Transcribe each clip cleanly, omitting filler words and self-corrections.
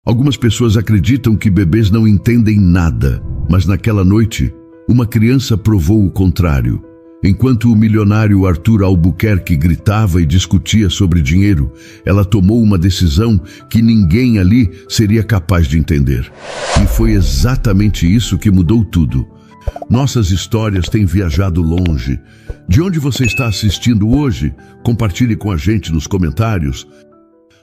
Algumas pessoas acreditam que bebês não entendem nada, mas naquela noite, uma criança provou o contrário. Enquanto o milionário Arthur Albuquerque gritava e discutia sobre dinheiro, ela tomou uma decisão que ninguém ali seria capaz de entender. E foi exatamente isso que mudou tudo. Nossas histórias têm viajado longe. De onde você está assistindo hoje? Compartilhe com a gente nos comentários.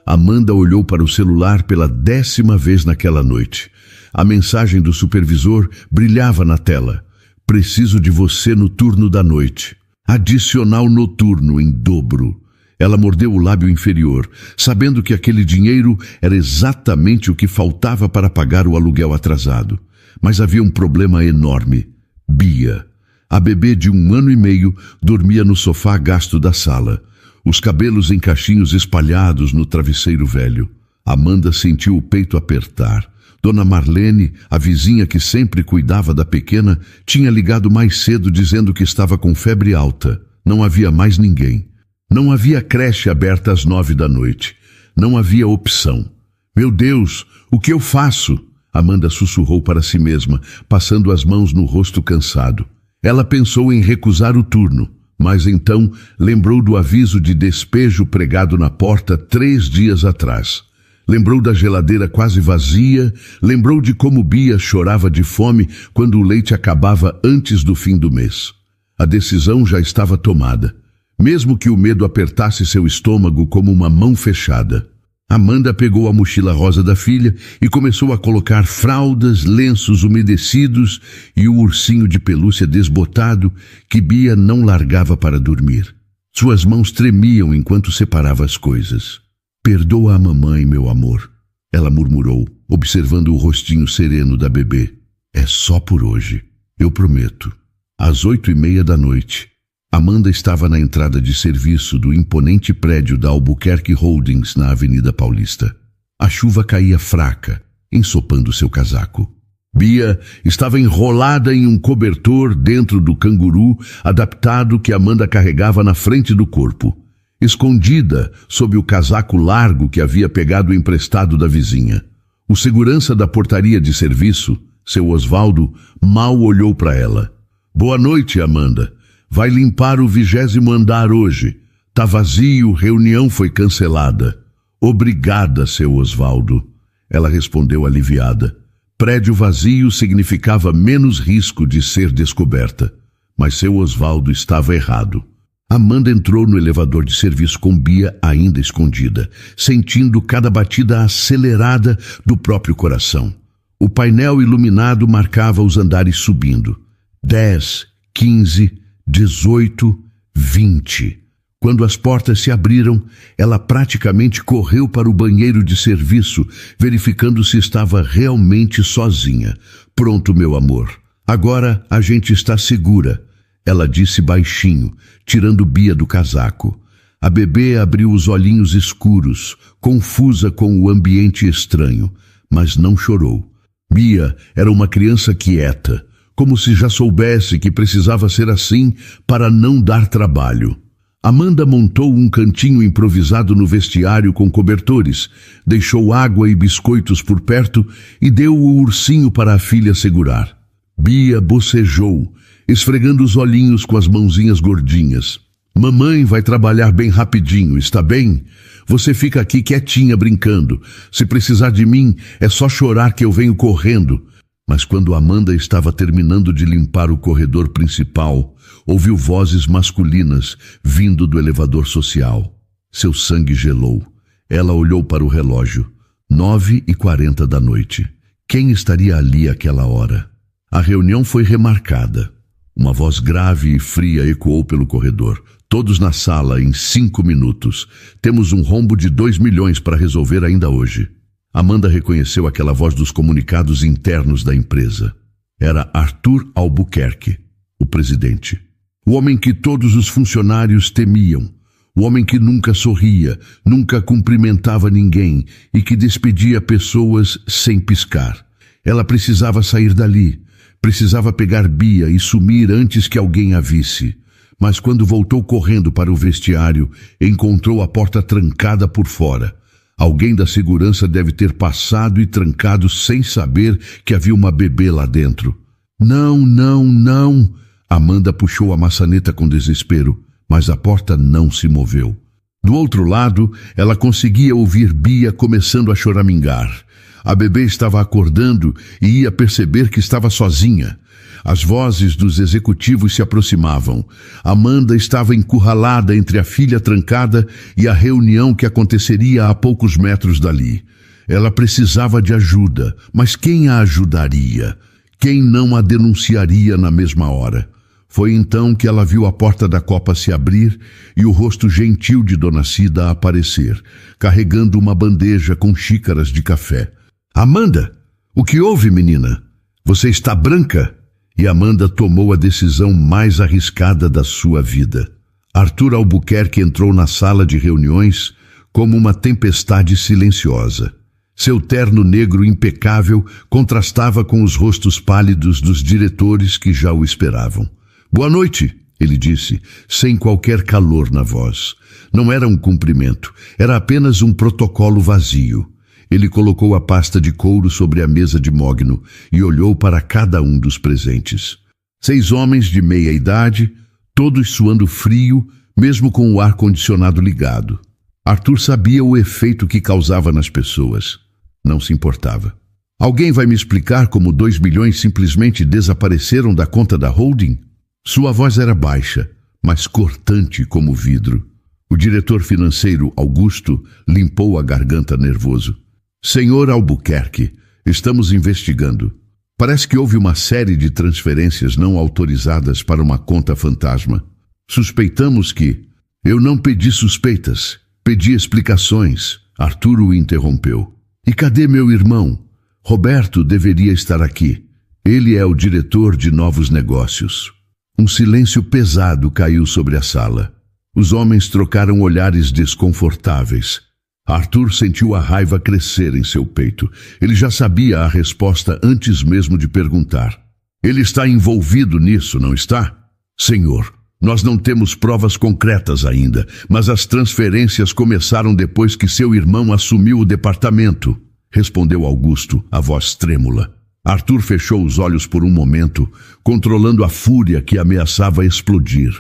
Amanda olhou para o celular pela 10ª vez naquela noite. A mensagem do supervisor brilhava na tela. Preciso de você no turno da noite. Adicional noturno em dobro. Ela mordeu o lábio inferior, sabendo que aquele dinheiro era exatamente o que faltava para pagar o aluguel atrasado. Mas havia um problema enorme. Bia. A bebê de 1 ano e meio dormia no sofá gasto da sala, os cabelos em cachinhos espalhados no travesseiro velho. Amanda sentiu o peito apertar. Dona Marlene, a vizinha que sempre cuidava da pequena, tinha ligado mais cedo dizendo que estava com febre alta. Não havia mais ninguém. Não havia creche aberta às 9 da noite. Não havia opção. Meu Deus, o que eu faço? Amanda sussurrou para si mesma, passando as mãos no rosto cansado. Ela pensou em recusar o turno, mas então lembrou do aviso de despejo pregado na porta 3 dias atrás. Lembrou da geladeira quase vazia, lembrou de como Bia chorava de fome quando o leite acabava antes do fim do mês. A decisão já estava tomada, mesmo que o medo apertasse seu estômago como uma mão fechada. Amanda pegou a mochila rosa da filha e começou a colocar fraldas, lenços umedecidos e o ursinho de pelúcia desbotado que Bia não largava para dormir. Suas mãos tremiam enquanto separava as coisas. Perdoa a mamãe, meu amor, ela murmurou, observando o rostinho sereno da bebê. É só por hoje, eu prometo. Às 8:30 da noite, Amanda estava na entrada de serviço do imponente prédio da Albuquerque Holdings na Avenida Paulista. A chuva caía fraca, ensopando seu casaco. Bia estava enrolada em um cobertor dentro do canguru adaptado que Amanda carregava na frente do corpo, escondida sob o casaco largo que havia pegado emprestado da vizinha. O segurança da portaria de serviço, seu Osvaldo, mal olhou para ela. Boa noite, Amanda. Vai limpar o 20º andar hoje. Tá vazio, reunião foi cancelada. Obrigada, seu Osvaldo. Ela respondeu aliviada. Prédio vazio significava menos risco de ser descoberta. Mas seu Osvaldo estava errado. Amanda entrou no elevador de serviço com Bia ainda escondida, sentindo cada batida acelerada do próprio coração. O painel iluminado marcava os andares subindo. 10, 15, 18, 20. Quando as portas se abriram, ela praticamente correu para o banheiro de serviço, verificando se estava realmente sozinha. Pronto, meu amor. Agora a gente está segura, ela disse baixinho, tirando Bia do casaco. A bebê abriu os olhinhos escuros, confusa com o ambiente estranho, mas não chorou. Bia era uma criança quieta, como se já soubesse que precisava ser assim para não dar trabalho. Amanda montou um cantinho improvisado no vestiário com cobertores, deixou água e biscoitos por perto e deu o ursinho para a filha segurar. Bia bocejou, esfregando os olhinhos com as mãozinhas gordinhas. Mamãe vai trabalhar bem rapidinho, está bem? Você fica aqui quietinha brincando. Se precisar de mim, é só chorar que eu venho correndo. Mas quando Amanda estava terminando de limpar o corredor principal, ouviu vozes masculinas vindo do elevador social. Seu sangue gelou. Ela olhou para o relógio. 9:40 da noite. Quem estaria ali àquela hora? A reunião foi remarcada. Uma voz grave e fria ecoou pelo corredor. Todos na sala em 5 minutos. Temos um rombo de 2 milhões para resolver ainda hoje. Amanda reconheceu aquela voz dos comunicados internos da empresa. Era Arthur Albuquerque, o presidente. O homem que todos os funcionários temiam. O homem que nunca sorria, nunca cumprimentava ninguém e que despedia pessoas sem piscar. Ela precisava sair dali. Precisava pegar Bia e sumir antes que alguém a visse. Mas quando voltou correndo para o vestiário, encontrou a porta trancada por fora. Alguém da segurança deve ter passado e trancado sem saber que havia uma bebê lá dentro. Não, não, não! Amanda puxou a maçaneta com desespero, mas a porta não se moveu. Do outro lado, ela conseguia ouvir Bia começando a choramingar. A bebê estava acordando e ia perceber que estava sozinha. As vozes dos executivos se aproximavam. Amanda estava encurralada entre a filha trancada e a reunião que aconteceria a poucos metros dali. Ela precisava de ajuda, mas quem a ajudaria? Quem não a denunciaria na mesma hora? Foi então que ela viu a porta da copa se abrir e o rosto gentil de Dona Cida aparecer, carregando uma bandeja com xícaras de café. Amanda, o que houve, menina? Você está branca? E Amanda tomou a decisão mais arriscada da sua vida. Arthur Albuquerque entrou na sala de reuniões como uma tempestade silenciosa. Seu terno negro impecável contrastava com os rostos pálidos dos diretores que já o esperavam. Boa noite, ele disse, sem qualquer calor na voz. Não era um cumprimento, era apenas um protocolo vazio. Ele colocou a pasta de couro sobre a mesa de mogno e olhou para cada um dos presentes. 6 homens de meia idade, todos suando frio, mesmo com o ar-condicionado ligado. Arthur sabia o efeito que causava nas pessoas. Não se importava. Alguém vai me explicar como 2 milhões simplesmente desapareceram da conta da holding? Sua voz era baixa, mas cortante como vidro. O diretor financeiro, Augusto, limpou a garganta nervoso. Senhor Albuquerque, estamos investigando. Parece que houve uma série de transferências não autorizadas para uma conta fantasma. Suspeitamos que... Eu não pedi suspeitas, pedi explicações. Arthur o interrompeu. E cadê meu irmão? Roberto deveria estar aqui. Ele é o diretor de novos negócios. Um silêncio pesado caiu sobre a sala. Os homens trocaram olhares desconfortáveis. Arthur sentiu a raiva crescer em seu peito. Ele já sabia a resposta antes mesmo de perguntar. Ele está envolvido nisso, não está? Senhor, nós não temos provas concretas ainda, mas as transferências começaram depois que seu irmão assumiu o departamento, respondeu Augusto, a voz trêmula. Arthur fechou os olhos por um momento, controlando a fúria que ameaçava explodir.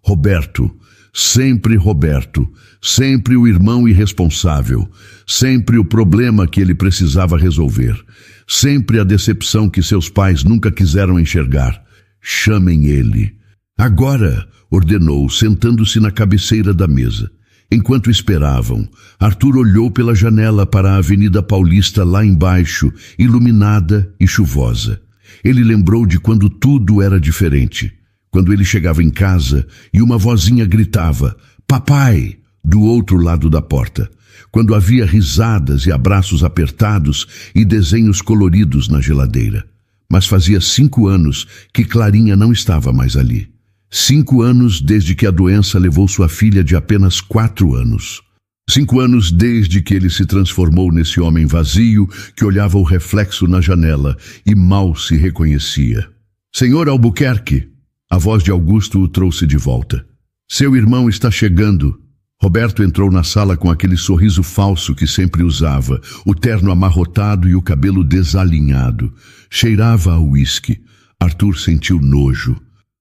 Roberto, sempre o irmão irresponsável, sempre o problema que ele precisava resolver, sempre a decepção que seus pais nunca quiseram enxergar. Chamem ele. Agora, ordenou, sentando-se na cabeceira da mesa. Enquanto esperavam, Arthur olhou pela janela para a Avenida Paulista lá embaixo, iluminada e chuvosa. Ele lembrou de quando tudo era diferente. Quando ele chegava em casa e uma vozinha gritava, "Papai!", do outro lado da porta. Quando havia risadas e abraços apertados e desenhos coloridos na geladeira. Mas fazia 5 anos que Clarinha não estava mais ali. 5 anos desde que a doença levou sua filha de apenas 4 anos. 5 anos desde que ele se transformou nesse homem vazio que olhava o reflexo na janela e mal se reconhecia. Senhor Albuquerque! A voz de Augusto o trouxe de volta. Seu irmão está chegando. Roberto entrou na sala com aquele sorriso falso que sempre usava, o terno amarrotado e o cabelo desalinhado. Cheirava a uísque. Arthur sentiu nojo.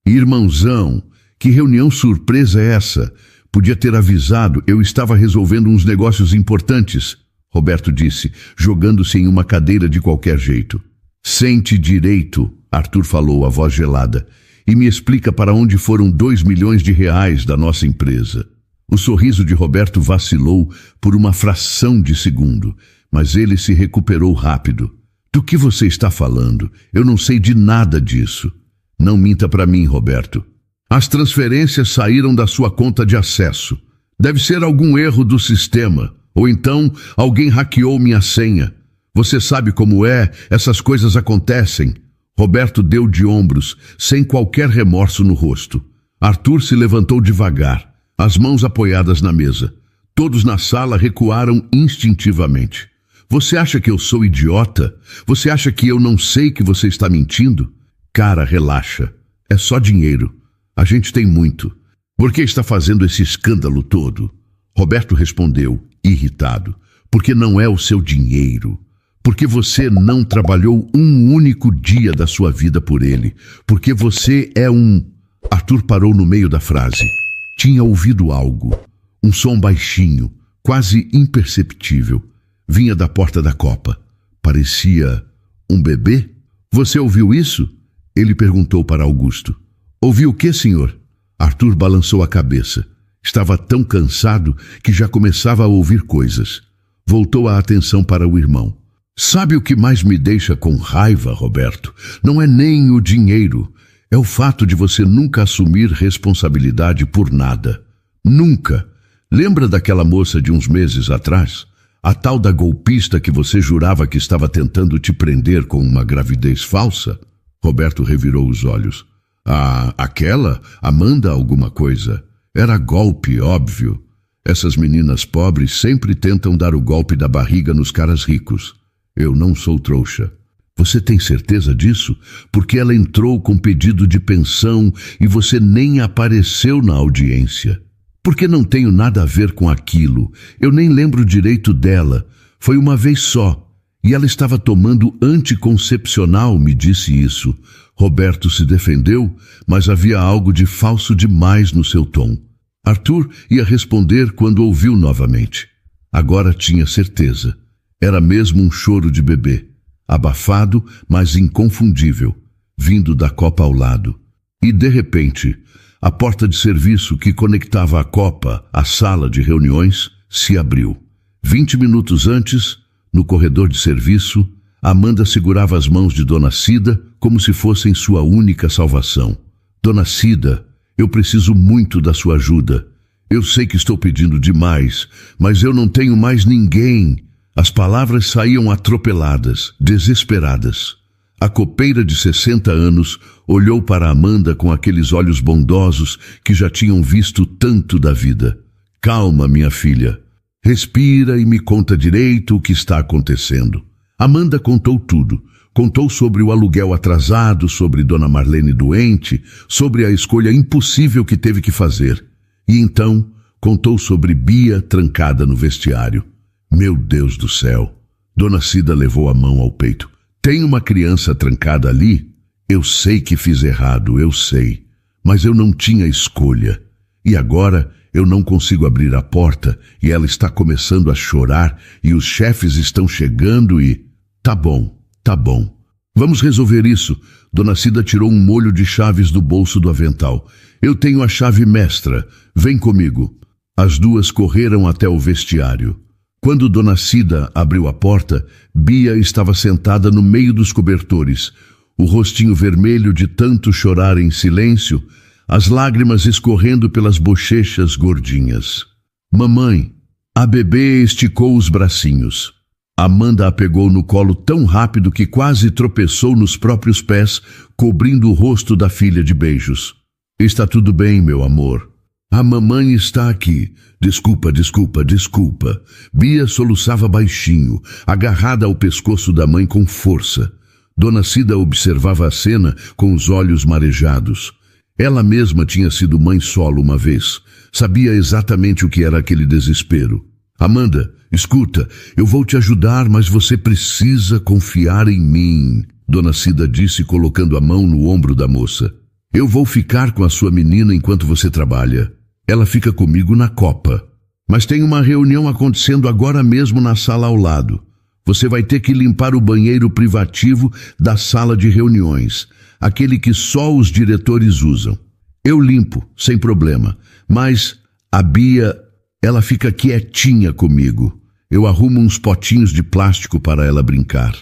Irmãozão, que reunião surpresa é essa? Podia ter avisado, eu estava resolvendo uns negócios importantes, Roberto disse, jogando-se em uma cadeira de qualquer jeito. Sente direito, Arthur falou, a voz gelada, e me explica para onde foram 2 milhões de reais da nossa empresa. O sorriso de Roberto vacilou por uma fração de segundo, mas ele se recuperou rápido. Do que você está falando? Eu não sei de nada disso. Não minta para mim, Roberto. As transferências saíram da sua conta de acesso. Deve ser algum erro do sistema, ou então alguém hackeou minha senha. Você sabe como é, essas coisas acontecem. Roberto deu de ombros, sem qualquer remorso no rosto. Arthur se levantou devagar, as mãos apoiadas na mesa. Todos na sala recuaram instintivamente. Você acha que eu sou idiota? Você acha que eu não sei que você está mentindo? Cara, relaxa. É só dinheiro. A gente tem muito. Por que está fazendo esse escândalo todo? Roberto respondeu, irritado. porque não é o seu dinheiro, porque você não trabalhou um único dia da sua vida por ele, porque você é um... Arthur parou no meio da frase. Tinha ouvido algo, um som baixinho, quase imperceptível. Vinha da porta da copa. Parecia um bebê. Você ouviu isso? Ele perguntou para Augusto. Ouviu o quê, senhor? Arthur balançou a cabeça. Estava tão cansado que já começava a ouvir coisas. Voltou a atenção para o irmão. Sabe o que mais me deixa com raiva, Roberto? Não é nem o dinheiro. É o fato de você nunca assumir responsabilidade por nada. Nunca. Lembra daquela moça de uns meses atrás? A tal da golpista que você jurava que estava tentando te prender com uma gravidez falsa? Roberto revirou os olhos. Ah, aquela? Amanda alguma coisa. Era golpe, óbvio. Essas meninas pobres sempre tentam dar o golpe da barriga nos caras ricos. Eu não sou trouxa. Você tem certeza disso? Porque ela entrou com pedido de pensão e você nem apareceu na audiência. Porque não tenho nada a ver com aquilo. Eu nem lembro direito dela. Foi uma vez só. E ela estava tomando anticoncepcional, me disse isso. Roberto se defendeu, mas havia algo de falso demais no seu tom. Arthur ia responder quando ouviu novamente. Agora tinha certeza. Era mesmo um choro de bebê, abafado, mas inconfundível, vindo da copa ao lado. E, de repente, a porta de serviço que conectava a copa à sala de reuniões se abriu. 20 minutos antes, no corredor de serviço, Amanda segurava as mãos de Dona Cida como se fossem sua única salvação. Dona Cida, eu preciso muito da sua ajuda. Eu sei que estou pedindo demais, mas eu não tenho mais ninguém. As palavras saíam atropeladas, desesperadas. A copeira de 60 anos olhou para Amanda com aqueles olhos bondosos que já tinham visto tanto da vida. Calma, minha filha. Respira e me conta direito o que está acontecendo. Amanda contou tudo. Contou sobre o aluguel atrasado, sobre Dona Marlene doente, sobre a escolha impossível que teve que fazer. E então contou sobre Bia trancada no vestiário. Meu Deus do céu! Dona Cida levou a mão ao peito. Tem uma criança trancada ali? Eu sei que fiz errado, eu sei. Mas eu não tinha escolha. E agora eu não consigo abrir a porta e ela está começando a chorar e os chefes estão chegando e... Tá bom. Vamos resolver isso. Dona Cida tirou um molho de chaves do bolso do avental. Eu tenho a chave mestra. Vem comigo. As duas correram até o vestiário. Quando Dona Cida abriu a porta, Bia estava sentada no meio dos cobertores, o rostinho vermelho de tanto chorar em silêncio, as lágrimas escorrendo pelas bochechas gordinhas. Mamãe, a bebê esticou os bracinhos. Amanda a pegou no colo tão rápido que quase tropeçou nos próprios pés, cobrindo o rosto da filha de beijos. Está tudo bem, meu amor. A mamãe está aqui. Desculpa. Bia soluçava baixinho, agarrada ao pescoço da mãe com força. Dona Cida observava a cena com os olhos marejados. Ela mesma tinha sido mãe solo uma vez. Sabia exatamente o que era aquele desespero. Amanda, escuta, eu vou te ajudar, mas você precisa confiar em mim, Dona Cida disse colocando a mão no ombro da moça. Eu vou ficar com a sua menina enquanto você trabalha. Ela fica comigo na copa. Mas tem uma reunião acontecendo agora mesmo na sala ao lado. Você vai ter que limpar o banheiro privativo da sala de reuniões, aquele que só os diretores usam. Eu limpo, sem problema, mas a Bia, ela fica quietinha comigo. Eu arrumo uns potinhos de plástico para ela brincar.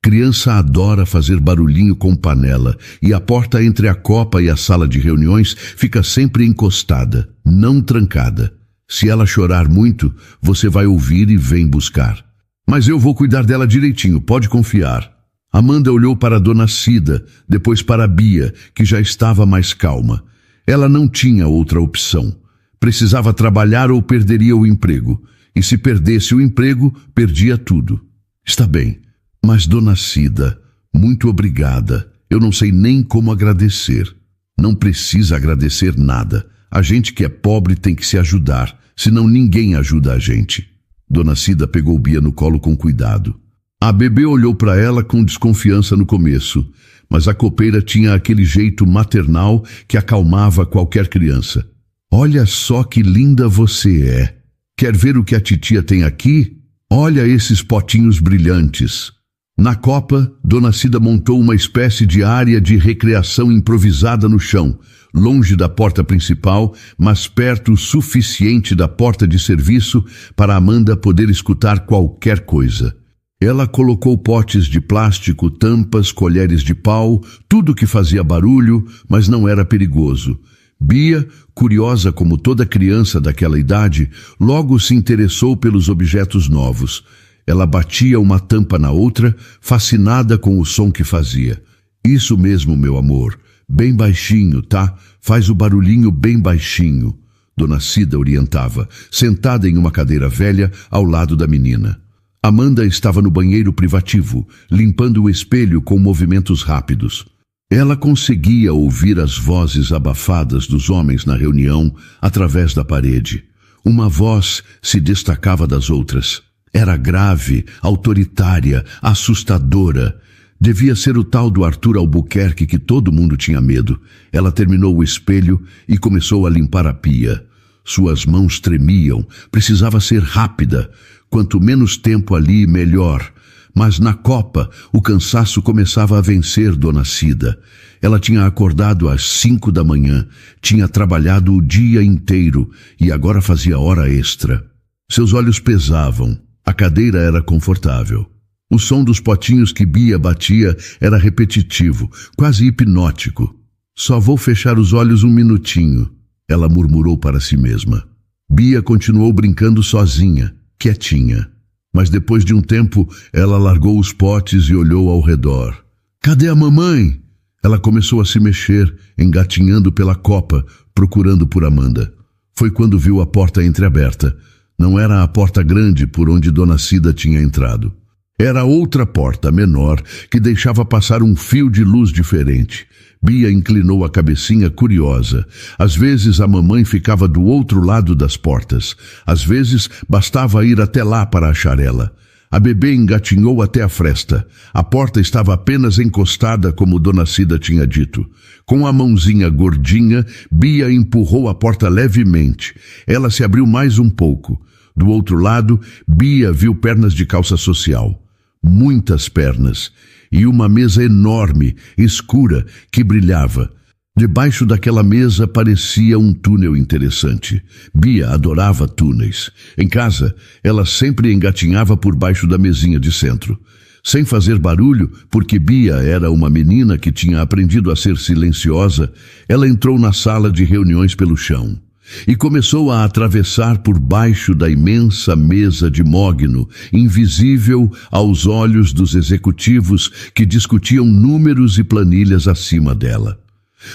Criança adora fazer barulhinho com panela e a porta entre a copa e a sala de reuniões fica sempre encostada, não trancada. Se ela chorar muito, você vai ouvir e vem buscar. Mas eu vou cuidar dela direitinho, pode confiar. Amanda olhou para Dona Cida, depois para a Bia, que já estava mais calma. Ela não tinha outra opção. Precisava trabalhar ou perderia o emprego. E se perdesse o emprego, perdia tudo. Está bem. Mas, Dona Cida, muito obrigada. Eu não sei nem como agradecer. Não precisa agradecer nada. A gente que é pobre tem que se ajudar, senão ninguém ajuda a gente. Dona Cida pegou Bia no colo com cuidado. A bebê olhou para ela com desconfiança no começo, mas a copeira tinha aquele jeito maternal que acalmava qualquer criança. Olha só que linda você é. Quer ver o que a titia tem aqui? Olha esses potinhos brilhantes. Na copa, Dona Cida montou uma espécie de área de recreação improvisada no chão, longe da porta principal, mas perto o suficiente da porta de serviço para Amanda poder escutar qualquer coisa. Ela colocou potes de plástico, tampas, colheres de pau, tudo que fazia barulho, mas não era perigoso. Bia, curiosa como toda criança daquela idade, logo se interessou pelos objetos novos. Ela batia uma tampa na outra, fascinada com o som que fazia. Isso mesmo, meu amor. Bem baixinho, tá? Faz o barulhinho bem baixinho. Dona Cida orientava, sentada em uma cadeira velha ao lado da menina. Amanda estava no banheiro privativo, limpando o espelho com movimentos rápidos. Ela conseguia ouvir as vozes abafadas dos homens na reunião através da parede. Uma voz se destacava das outras. Era grave, autoritária, assustadora. Devia ser o tal do Arthur Albuquerque que todo mundo tinha medo. Ela terminou o espelho e começou a limpar a pia. Suas mãos tremiam, precisava ser rápida. Quanto menos tempo ali, melhor. Mas na copa, o cansaço começava a vencer Dona Cida. Ela tinha acordado às 5 da manhã, tinha trabalhado o dia inteiro e agora fazia hora extra. Seus olhos pesavam, a cadeira era confortável. O som dos potinhos que Bia batia era repetitivo, quase hipnótico. Só vou fechar os olhos um minutinho, ela murmurou para si mesma. Bia continuou brincando sozinha, quietinha. Mas depois de um tempo, ela largou os potes e olhou ao redor. Cadê a mamãe? Ela começou a se mexer, engatinhando pela copa, procurando por Amanda. Foi quando viu a porta entreaberta. Não era a porta grande por onde Dona Cida tinha entrado. Era outra porta, menor, que deixava passar um fio de luz diferente. Bia inclinou a cabecinha curiosa. Às vezes a mamãe ficava do outro lado das portas. Às vezes bastava ir até lá para achar ela. A bebê engatinhou até a fresta. A porta estava apenas encostada, como Dona Cida tinha dito. Com a mãozinha gordinha, Bia empurrou a porta levemente. Ela se abriu mais um pouco. Do outro lado, Bia viu pernas de calça social. Muitas pernas. E uma mesa enorme, escura, que brilhava. Debaixo daquela mesa parecia um túnel interessante. Bia adorava túneis. Em casa, ela sempre engatinhava por baixo da mesinha de centro. Sem fazer barulho, porque Bia era uma menina que tinha aprendido a ser silenciosa, ela entrou na sala de reuniões pelo chão. E começou a atravessar por baixo da imensa mesa de mogno, invisível aos olhos dos executivos que discutiam números e planilhas acima dela.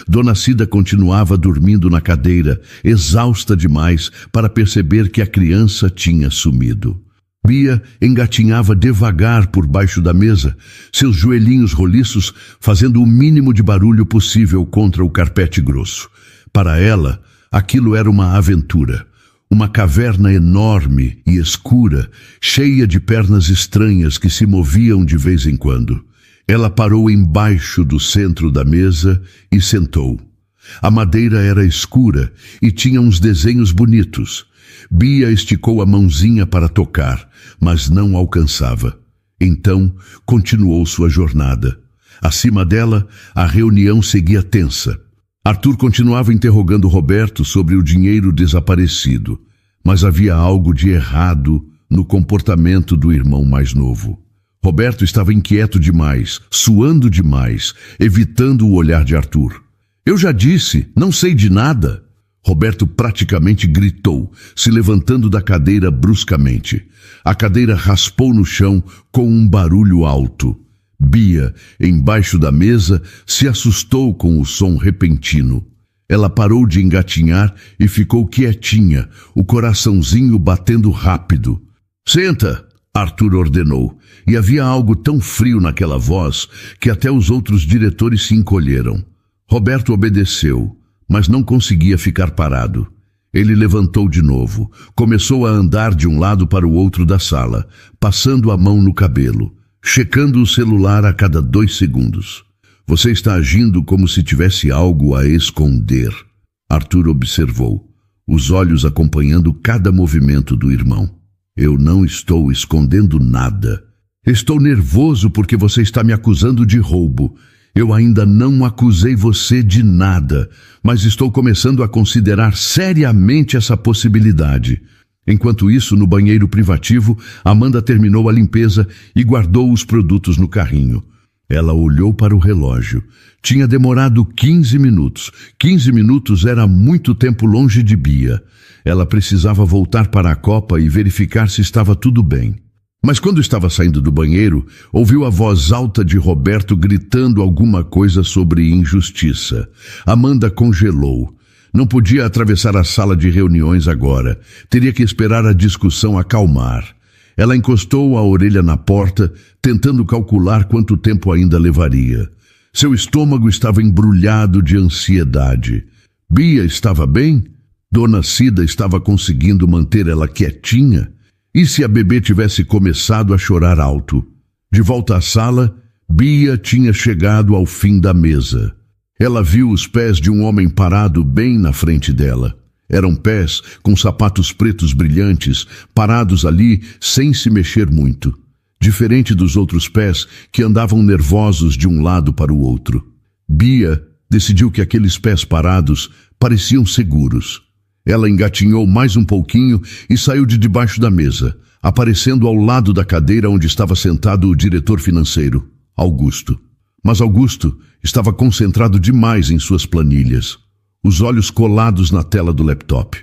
Dona Cida continuava dormindo na cadeira, exausta demais para perceber que a criança tinha sumido. Bia engatinhava devagar por baixo da mesa, seus joelhinhos roliços fazendo o mínimo de barulho possível contra o carpete grosso. Para ela, aquilo era uma aventura, uma caverna enorme e escura, cheia de pernas estranhas que se moviam de vez em quando. Ela parou embaixo do centro da mesa e sentou. A madeira era escura e tinha uns desenhos bonitos. Bia esticou a mãozinha para tocar, mas não alcançava. Então, continuou sua jornada. Acima dela, a reunião seguia tensa. Arthur continuava interrogando Roberto sobre o dinheiro desaparecido, mas havia algo de errado no comportamento do irmão mais novo. Roberto estava inquieto demais, suando demais, evitando o olhar de Arthur. Eu já disse, não sei de nada. Roberto praticamente gritou, se levantando da cadeira bruscamente. A cadeira raspou no chão com um barulho alto. Bia, embaixo da mesa, se assustou com o som repentino. Ela parou de engatinhar e ficou quietinha, o coraçãozinho batendo rápido. Senta, Arthur ordenou, e havia algo tão frio naquela voz que até os outros diretores se encolheram. Roberto obedeceu, mas não conseguia ficar parado. Ele levantou de novo. Começou a andar de um lado para o outro da sala, passando a mão no cabelo, checando o celular a cada 2 segundos. Você está agindo como se tivesse algo a esconder. Arthur observou, os olhos acompanhando cada movimento do irmão. Eu não estou escondendo nada. Estou nervoso porque você está me acusando de roubo. Eu ainda não acusei você de nada, mas estou começando a considerar seriamente essa possibilidade. Enquanto isso, no banheiro privativo, Amanda terminou a limpeza e guardou os produtos no carrinho. Ela olhou para o relógio. Tinha demorado 15 minutos. 15 minutos era muito tempo longe de Bia. Ela precisava voltar para a copa e verificar se estava tudo bem. Mas quando estava saindo do banheiro, ouviu a voz alta de Roberto gritando alguma coisa sobre injustiça. Amanda congelou. Não podia atravessar a sala de reuniões agora. Teria que esperar a discussão acalmar. Ela encostou a orelha na porta, tentando calcular quanto tempo ainda levaria. Seu estômago estava embrulhado de ansiedade. Bia estava bem? Dona Cida estava conseguindo manter ela quietinha? E se a bebê tivesse começado a chorar alto? De volta à sala, Bia tinha chegado ao fim da mesa. Ela viu os pés de um homem parado bem na frente dela. Eram pés com sapatos pretos brilhantes, parados ali sem se mexer muito. Diferente dos outros pés que andavam nervosos de um lado para o outro. Bia decidiu que aqueles pés parados pareciam seguros. Ela engatinhou mais um pouquinho e saiu de debaixo da mesa, aparecendo ao lado da cadeira onde estava sentado o diretor financeiro, Augusto. Mas Augusto estava concentrado demais em suas planilhas, os olhos colados na tela do laptop.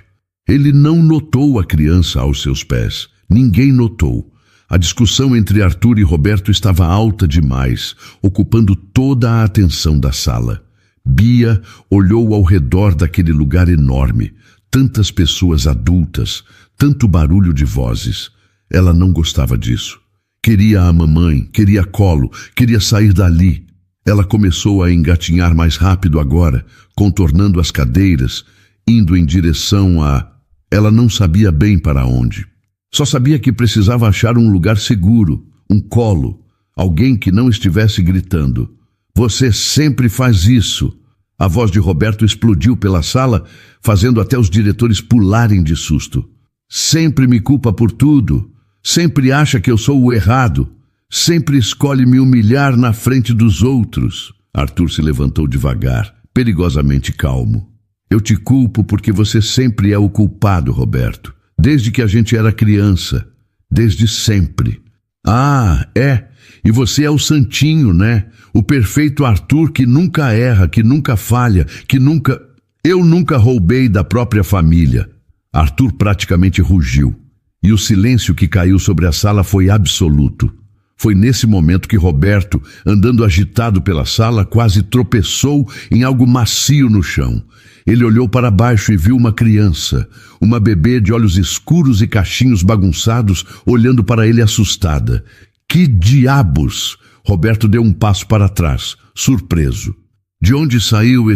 Ele não notou a criança aos seus pés. Ninguém notou. A discussão entre Arthur e Roberto estava alta demais, ocupando toda a atenção da sala. Bia olhou ao redor daquele lugar enorme. Tantas pessoas adultas, tanto barulho de vozes. Ela não gostava disso. Queria a mamãe, queria colo, queria sair dali. Ela começou a engatinhar mais rápido agora, contornando as cadeiras, indo em direção a... Ela não sabia bem para onde. Só sabia que precisava achar um lugar seguro, um colo, alguém que não estivesse gritando. Você sempre faz isso. A voz de Roberto explodiu pela sala, fazendo até os diretores pularem de susto. Sempre me culpa por tudo. Sempre acha que eu sou o errado. Sempre escolhe me humilhar na frente dos outros. Arthur se levantou devagar, perigosamente calmo. Eu te culpo porque você sempre é o culpado, Roberto. Desde que a gente era criança. Desde sempre. Ah, é. E você é o santinho, né? O perfeito Arthur que nunca erra, que nunca falha, que nunca... Eu nunca roubei da própria família. Arthur praticamente rugiu. E o silêncio que caiu sobre a sala foi absoluto. Foi nesse momento que Roberto, andando agitado pela sala, quase tropeçou em algo macio no chão. Ele olhou para baixo e viu uma criança, uma bebê de olhos escuros e cachinhos bagunçados, olhando para ele assustada. Que diabos! Roberto deu um passo para trás, surpreso. De onde saiu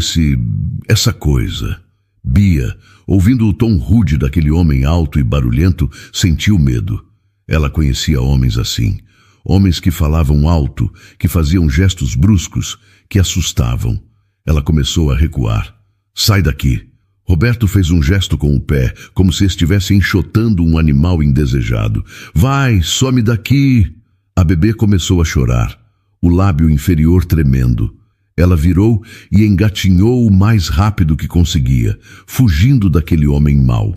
essa coisa? Bia, ouvindo o tom rude daquele homem alto e barulhento, sentiu medo. Ela conhecia homens assim. Homens que falavam alto, que faziam gestos bruscos, que assustavam. Ela começou a recuar. Sai daqui. Roberto fez um gesto com o pé, como se estivesse enxotando um animal indesejado. Vai, some daqui. A bebê começou a chorar, o lábio inferior tremendo. Ela virou e engatinhou o mais rápido que conseguia, fugindo daquele homem mau.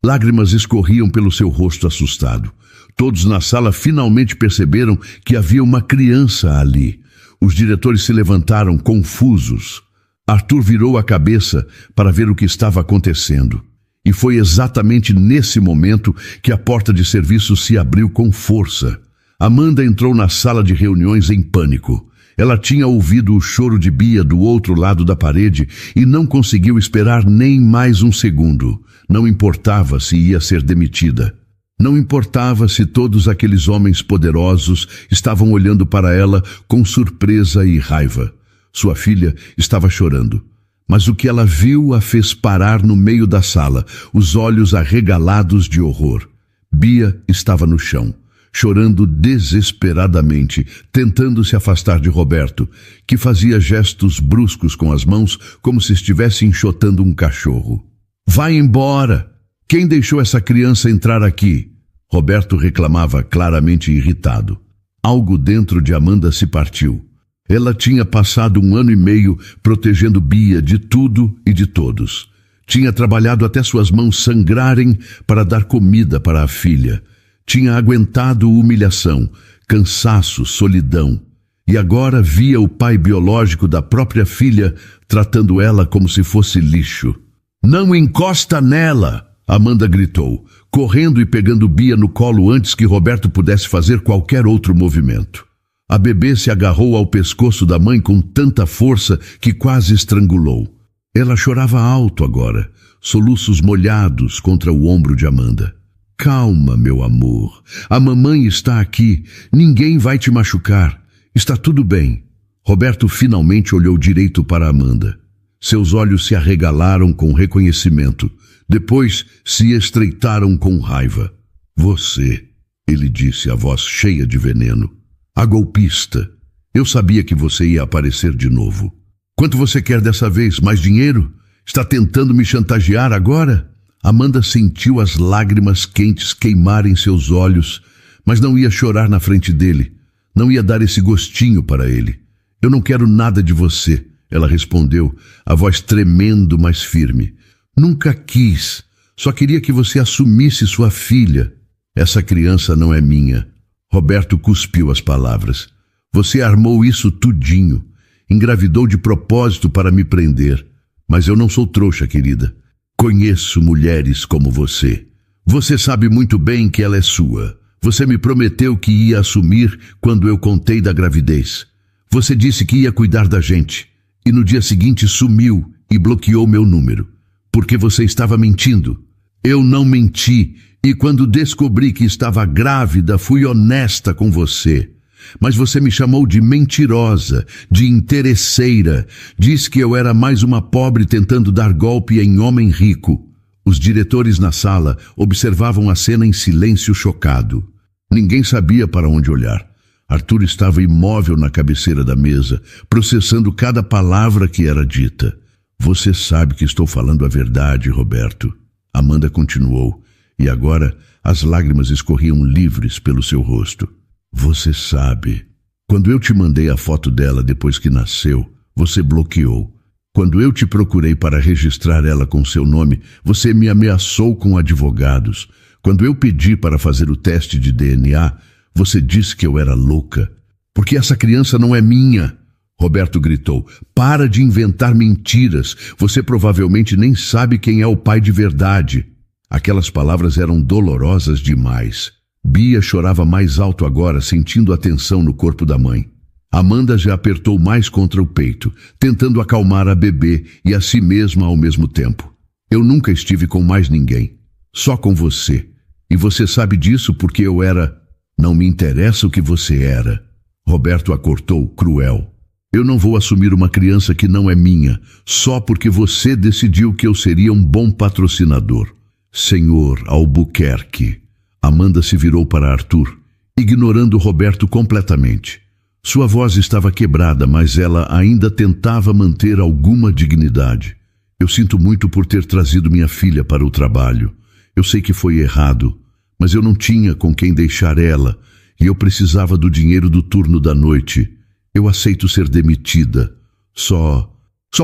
Lágrimas escorriam pelo seu rosto assustado. Todos na sala finalmente perceberam que havia uma criança ali. Os diretores se levantaram, confusos. Arthur virou a cabeça para ver o que estava acontecendo. E foi exatamente nesse momento que a porta de serviço se abriu com força. Amanda entrou na sala de reuniões em pânico. Ela tinha ouvido o choro de Bia do outro lado da parede e não conseguiu esperar nem mais um segundo. Não importava se ia ser demitida. Não importava se todos aqueles homens poderosos estavam olhando para ela com surpresa e raiva. Sua filha estava chorando, Mas o que ela viu a fez parar no meio da sala, os olhos arregalados de horror. Bia estava no chão, chorando desesperadamente, tentando se afastar de Roberto, que fazia gestos bruscos com as mãos, como se estivesse enxotando um cachorro. Vai embora! Quem deixou essa criança entrar aqui? Roberto reclamava, claramente irritado. Algo dentro de Amanda se partiu. Ela tinha passado 1 ano e meio protegendo Bia de tudo e de todos. Tinha trabalhado até suas mãos sangrarem para dar comida para a filha. Tinha aguentado humilhação, cansaço, solidão. E agora via o pai biológico da própria filha tratando ela como se fosse lixo. Não encosta nela! Amanda gritou, correndo e pegando Bia no colo antes que Roberto pudesse fazer qualquer outro movimento. A bebê se agarrou ao pescoço da mãe com tanta força que quase estrangulou. Ela chorava alto agora, soluços molhados contra o ombro de Amanda. Calma, meu amor. A mamãe está aqui. Ninguém vai te machucar. Está tudo bem. Roberto finalmente olhou direito para Amanda. Seus olhos se arregalaram com reconhecimento. Depois se estreitaram com raiva. Você, ele disse, a voz cheia de veneno. A golpista. Eu sabia que você ia aparecer de novo. Quanto você quer dessa vez? Mais dinheiro? Está tentando me chantagear agora? Amanda sentiu as lágrimas quentes queimarem seus olhos, mas não ia chorar na frente dele. Não ia dar esse gostinho para ele. Eu não quero nada de você, ela respondeu, a voz tremendo, mas firme. Nunca quis. Só queria que você assumisse sua filha. Essa criança não é minha. Roberto cuspiu as palavras. Você armou isso tudinho. Engravidou de propósito para me prender. Mas eu não sou trouxa, querida. Conheço mulheres como você. Você sabe muito bem que ela é sua. Você me prometeu que ia assumir quando eu contei da gravidez. Você disse que ia cuidar da gente. E no dia seguinte sumiu e bloqueou meu número. Porque você estava mentindo. Eu não menti. E quando descobri que estava grávida, fui honesta com você. Mas você me chamou de mentirosa, de interesseira. Diz que eu era mais uma pobre tentando dar golpe em homem rico. Os diretores na sala observavam a cena em silêncio chocado. Ninguém sabia para onde olhar. Arthur estava imóvel na cabeceira da mesa, processando cada palavra que era dita. Você sabe que estou falando a verdade, Roberto. Amanda continuou. E agora as lágrimas escorriam livres pelo seu rosto. Você sabe. Quando eu te mandei a foto dela depois que nasceu, você bloqueou. Quando eu te procurei para registrar ela com seu nome, você me ameaçou com advogados. Quando eu pedi para fazer o teste de DNA, você disse que eu era louca. Porque essa criança não é minha. Roberto gritou. Para de inventar mentiras. Você provavelmente nem sabe quem é o pai de verdade. Aquelas palavras eram dolorosas demais. Bia chorava mais alto agora, sentindo a tensão no corpo da mãe. Amanda já apertou mais contra o peito, tentando acalmar a bebê e a si mesma ao mesmo tempo. Eu nunca estive com mais ninguém. Só com você. E você sabe disso porque eu era... Não me interessa o que você era. Roberto a cortou, cruel. Eu não vou assumir uma criança que não é minha, só porque você decidiu que eu seria um bom patrocinador. Senhor Albuquerque. Amanda se virou para Arthur, ignorando Roberto completamente. Sua voz estava quebrada, mas ela ainda tentava manter alguma dignidade. Eu sinto muito por ter trazido minha filha para o trabalho. Eu sei que foi errado, mas eu não tinha com quem deixar ela e eu precisava do dinheiro do turno da noite. Eu aceito ser demitida. Só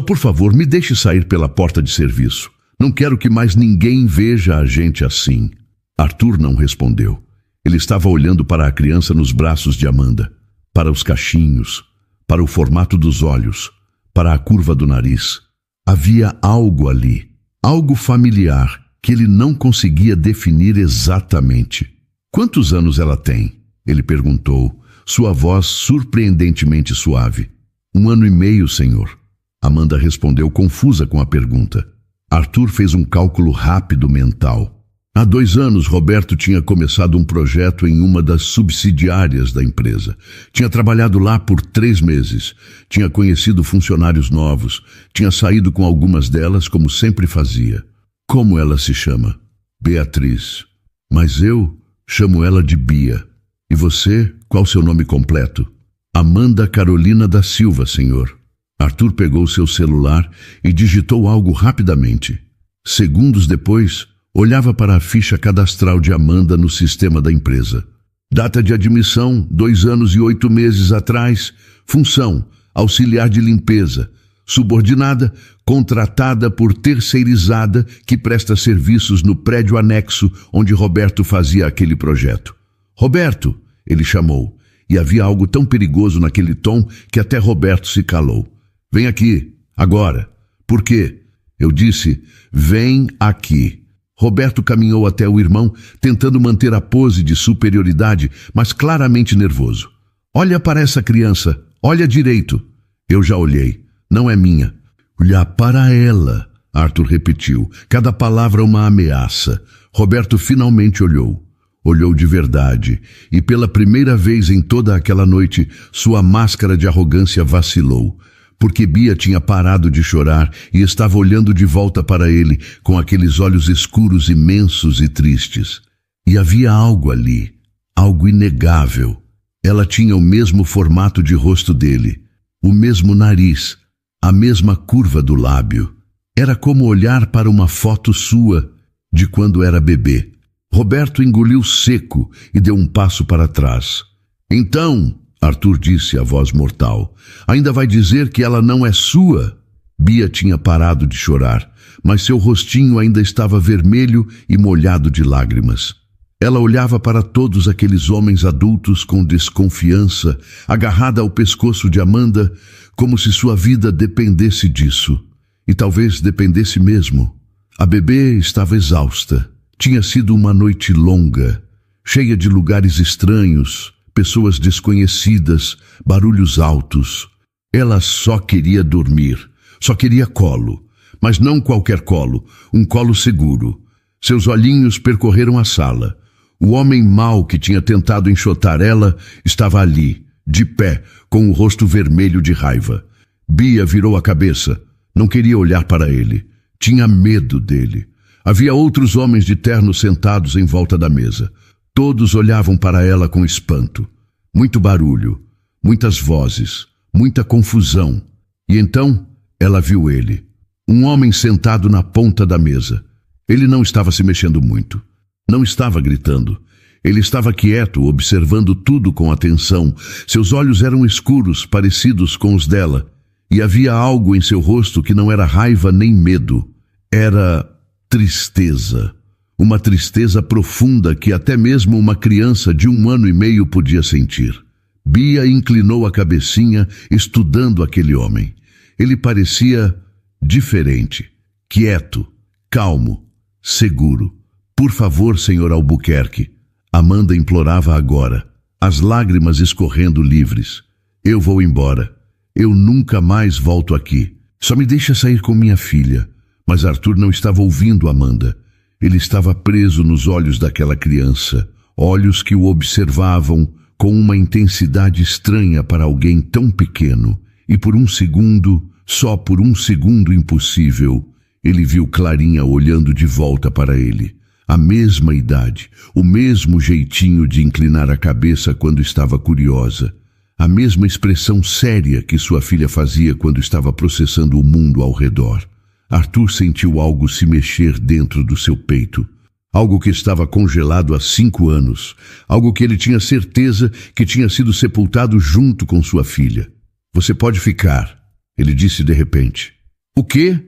por favor, me deixe sair pela porta de serviço. Não quero que mais ninguém veja a gente assim. Arthur não respondeu. Ele estava olhando para a criança nos braços de Amanda, para os cachinhos, para o formato dos olhos, para a curva do nariz. Havia algo ali, algo familiar, que ele não conseguia definir exatamente. Quantos anos ela tem? Ele perguntou, sua voz surpreendentemente suave. 1 ano e meio, senhor. Amanda respondeu confusa com a pergunta. Arthur fez um cálculo rápido mental. Há 2 anos, Roberto tinha começado um projeto em uma das subsidiárias da empresa. Tinha trabalhado lá por 3 meses. Tinha conhecido funcionários novos. Tinha saído com algumas delas, como sempre fazia. Como ela se chama? Beatriz. Mas eu chamo ela de Bia. E você, qual seu nome completo? Amanda Carolina da Silva, senhor. Arthur pegou seu celular e digitou algo rapidamente. Segundos depois, olhava para a ficha cadastral de Amanda no sistema da empresa. Data de admissão, 2 anos e 8 meses atrás. Função, auxiliar de limpeza. Subordinada, contratada por terceirizada que presta serviços no prédio anexo onde Roberto fazia aquele projeto. Roberto, ele chamou, e havia algo tão perigoso naquele tom que até Roberto se calou. Vem aqui, agora. Por quê? Eu disse, vem aqui. Roberto caminhou até o irmão, tentando manter a pose de superioridade, mas claramente nervoso. Olha para essa criança, olha direito. Eu já olhei, não é minha. Olhar para ela, Arthur repetiu, cada palavra uma ameaça. Roberto finalmente olhou. Olhou de verdade, e pela primeira vez em toda aquela noite, sua máscara de arrogância vacilou. Porque Bia tinha parado de chorar e estava olhando de volta para ele com aqueles olhos escuros, imensos e tristes. E havia algo ali, algo inegável. Ela tinha o mesmo formato de rosto dele, o mesmo nariz, a mesma curva do lábio. Era como olhar para uma foto sua de quando era bebê. Roberto engoliu seco e deu um passo para trás. Então, Arthur disse a voz mortal, ainda vai dizer que ela não é sua? Bia tinha parado de chorar, mas seu rostinho ainda estava vermelho e molhado de lágrimas. Ela olhava para todos aqueles homens adultos com desconfiança, agarrada ao pescoço de Amanda, como se sua vida dependesse disso. E talvez dependesse mesmo. A bebê estava exausta. Tinha sido uma noite longa, cheia de lugares estranhos, pessoas desconhecidas, barulhos altos. Ela só queria dormir, só queria colo, mas não qualquer colo, um colo seguro. Seus olhinhos percorreram a sala. O homem mau que tinha tentado enxotar ela estava ali, de pé, com o rosto vermelho de raiva. Bia virou a cabeça. Não queria olhar para ele. Tinha medo dele. Havia outros homens de terno sentados em volta da mesa. Todos olhavam para ela com espanto. Muito barulho, muitas vozes, muita confusão. E então ela viu ele. Um homem sentado na ponta da mesa. Ele não estava se mexendo muito. Não estava gritando. Ele estava quieto, observando tudo com atenção. Seus olhos eram escuros, parecidos com os dela. E havia algo em seu rosto que não era raiva nem medo. Era tristeza. Uma tristeza profunda que até mesmo uma criança de 1 ano e meio podia sentir. Bia inclinou a cabecinha, estudando aquele homem. Ele parecia diferente, quieto, calmo, seguro. Por favor, senhor Albuquerque, Amanda implorava agora, as lágrimas escorrendo livres. Eu vou embora. Eu nunca mais volto aqui. Só me deixa sair com minha filha. Mas Arthur não estava ouvindo Amanda. Ele estava preso nos olhos daquela criança, olhos que o observavam com uma intensidade estranha para alguém tão pequeno. E por um segundo, só por um segundo impossível, ele viu Clarinha olhando de volta para ele. A mesma idade, o mesmo jeitinho de inclinar a cabeça quando estava curiosa, a mesma expressão séria que sua filha fazia quando estava processando o mundo ao redor. Arthur sentiu algo se mexer dentro do seu peito. Algo que estava congelado há 5 anos. Algo que ele tinha certeza que tinha sido sepultado junto com sua filha. Você pode ficar, ele disse de repente. O quê?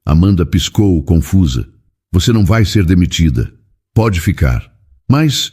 Amanda piscou, confusa. Você não vai ser demitida. Pode ficar. Mas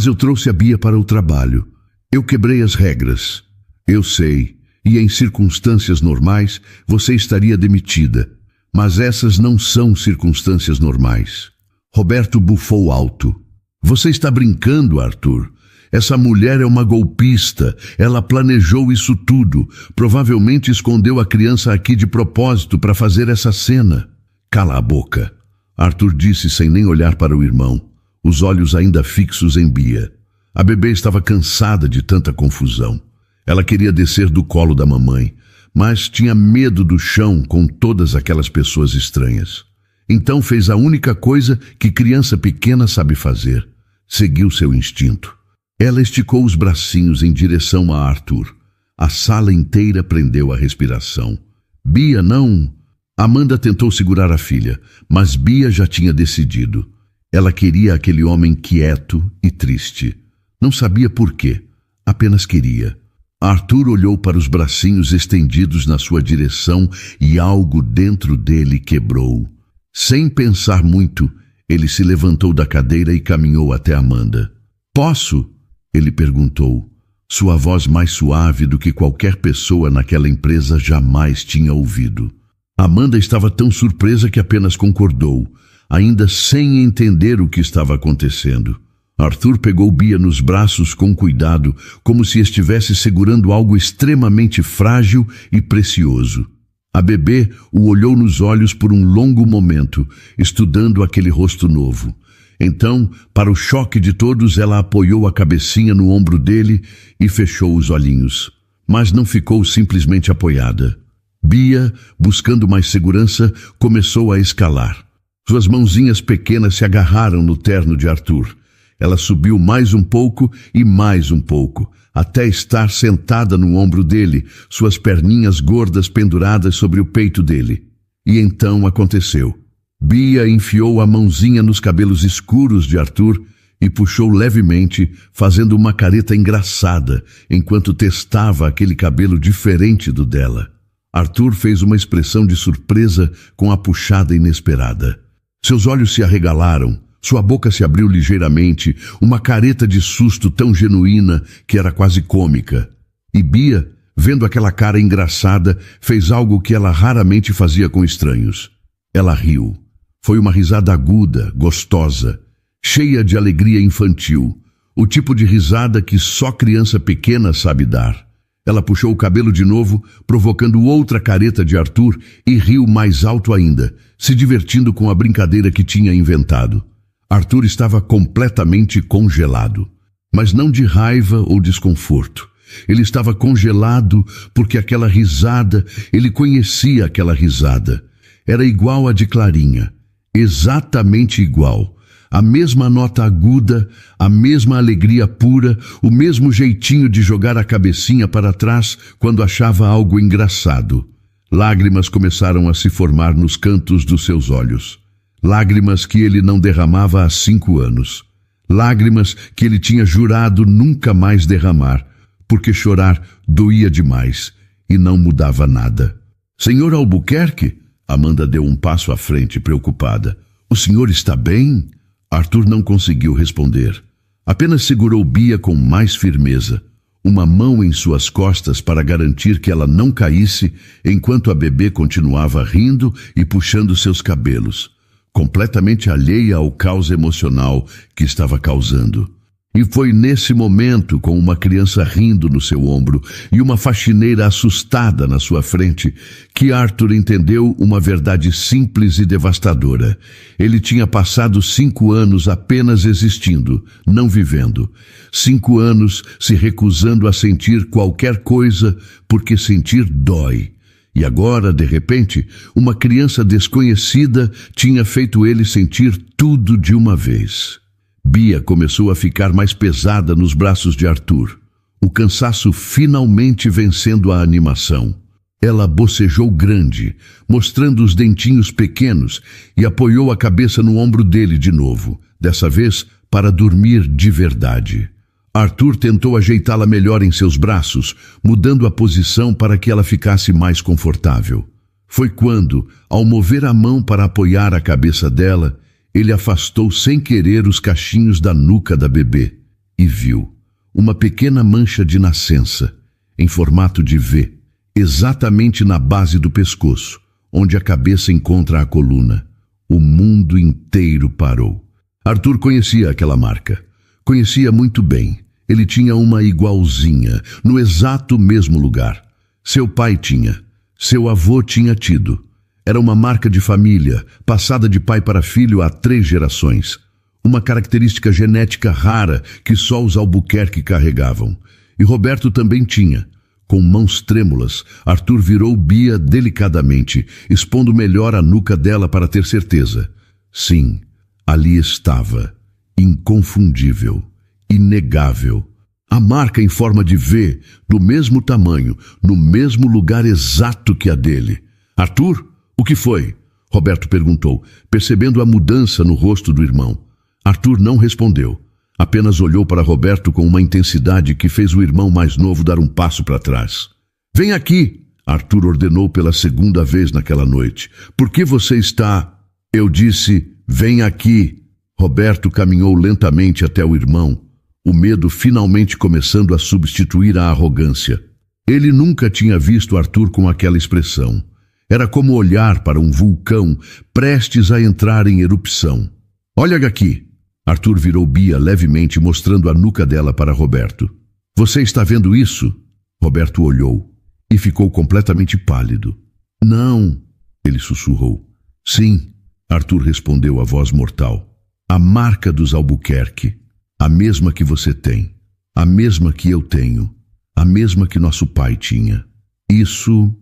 eu trouxe a Bia para o trabalho. Eu quebrei as regras. Eu sei. E em circunstâncias normais, você estaria demitida. Mas essas não são circunstâncias normais. Roberto bufou alto. Você está brincando, Arthur. Essa mulher é uma golpista. Ela planejou isso tudo. Provavelmente escondeu a criança aqui de propósito para fazer essa cena. Cala a boca. Arthur disse sem nem olhar para o irmão. os olhos ainda fixos em Bia. A bebê estava cansada de tanta confusão. Ela queria descer do colo da mamãe, mas tinha medo do chão com todas aquelas pessoas estranhas. Então fez a única coisa que criança pequena sabe fazer: seguiu seu instinto. Ela esticou os bracinhos em direção a Arthur. A sala inteira prendeu a respiração. Bia, não! Amanda tentou segurar a filha, mas Bia já tinha decidido. Ela queria aquele homem quieto e triste. Não sabia por quê, apenas queria. Arthur olhou para os bracinhos estendidos na sua direção e algo dentro dele quebrou. Sem pensar muito, ele se levantou da cadeira e caminhou até Amanda. "Posso?" ele perguntou. Sua voz mais suave do que qualquer pessoa naquela empresa jamais tinha ouvido. Amanda estava tão surpresa que apenas concordou, ainda sem entender o que estava acontecendo. Arthur pegou Bia nos braços com cuidado, como se estivesse segurando algo extremamente frágil e precioso. A bebê o olhou nos olhos por um longo momento, estudando aquele rosto novo. Então, para o choque de todos, ela apoiou a cabecinha no ombro dele e fechou os olhinhos. Mas não ficou simplesmente apoiada. Bia, buscando mais segurança, começou a escalar. Suas mãozinhas pequenas se agarraram no terno de Arthur. Ela subiu mais um pouco e mais um pouco, até estar sentada no ombro dele, suas perninhas gordas penduradas sobre o peito dele. E então aconteceu. Bia enfiou a mãozinha nos cabelos escuros de Arthur e puxou levemente, fazendo uma careta engraçada, enquanto testava aquele cabelo diferente do dela. Arthur fez uma expressão de surpresa com a puxada inesperada. Seus olhos se arregalaram, sua boca se abriu ligeiramente, uma careta de susto tão genuína que era quase cômica. E Bia, vendo aquela cara engraçada, fez algo que ela raramente fazia com estranhos. Ela riu. Foi uma risada aguda, gostosa, cheia de alegria infantil, o tipo de risada que só criança pequena sabe dar. Ela puxou o cabelo de novo, provocando outra careta de Arthur, e riu mais alto ainda, se divertindo com a brincadeira que tinha inventado. Arthur estava completamente congelado, mas não de raiva ou desconforto. Ele estava congelado porque aquela risada, ele conhecia aquela risada. Era igual à de Clarinha. Exatamente igual, a mesma nota aguda, a mesma alegria pura, o mesmo jeitinho de jogar a cabecinha para trás quando achava algo engraçado. Lágrimas começaram a se formar nos cantos dos seus olhos. Lágrimas que ele não derramava há 5 anos. Lágrimas que ele tinha jurado nunca mais derramar, porque chorar doía demais e não mudava nada. "Senhor Albuquerque?" Amanda deu um passo à frente, preocupada. "O senhor está bem?" Arthur não conseguiu responder. Apenas segurou Bia com mais firmeza, uma mão em suas costas para garantir que ela não caísse, enquanto a bebê continuava rindo e puxando seus cabelos, completamente alheia ao caos emocional que estava causando. E foi nesse momento, com uma criança rindo no seu ombro e uma faxineira assustada na sua frente, que Arthur entendeu uma verdade simples e devastadora. Ele tinha passado 5 anos apenas existindo, não vivendo. 5 anos se recusando a sentir qualquer coisa, porque sentir dói. E agora, de repente, uma criança desconhecida tinha feito ele sentir tudo de uma vez. Bia começou a ficar mais pesada nos braços de Arthur, o cansaço finalmente vencendo a animação. Ela bocejou grande, mostrando os dentinhos pequenos, e apoiou a cabeça no ombro dele de novo, dessa vez para dormir de verdade. Arthur tentou ajeitá-la melhor em seus braços, mudando a posição para que ela ficasse mais confortável. Foi quando, ao mover a mão para apoiar a cabeça dela, ele afastou sem querer os cachinhos da nuca da bebê e viu uma pequena mancha de nascença, em formato de V, exatamente na base do pescoço, onde a cabeça encontra a coluna. O mundo inteiro parou. Arthur conhecia aquela marca. Conhecia muito bem. Ele tinha uma igualzinha, no exato mesmo lugar. Seu pai tinha. Seu avô tinha tido. Era uma marca de família, passada de pai para filho há 3 gerações. uma característica genética rara que só os Albuquerque carregavam. E Roberto também tinha. Com mãos trêmulas, Arthur virou Bia delicadamente, expondo melhor a nuca dela para ter certeza. Sim, ali estava, inconfundível, inegável. A marca em forma de V, do mesmo tamanho, no mesmo lugar exato que a dele. Arthur, o que foi? Roberto perguntou, percebendo a mudança no rosto do irmão. Arthur não respondeu. Apenas olhou para Roberto com uma intensidade que fez o irmão mais novo dar um passo para trás. Vem aqui, Arthur ordenou pela segunda vez naquela noite. Por que você está... Eu disse, vem aqui. Roberto caminhou lentamente até o irmão, o medo finalmente começando a substituir a arrogância. Ele nunca tinha visto Arthur com aquela expressão. Era como olhar para um vulcão prestes a entrar em erupção. Olha aqui. Arthur virou Bia levemente, mostrando a nuca dela para Roberto. Você está vendo isso? Roberto olhou e ficou completamente pálido. Não, ele sussurrou. Sim, Arthur respondeu a voz mortal. A marca dos Albuquerque, a mesma que você tem, a mesma que eu tenho, a mesma que nosso pai tinha. Isso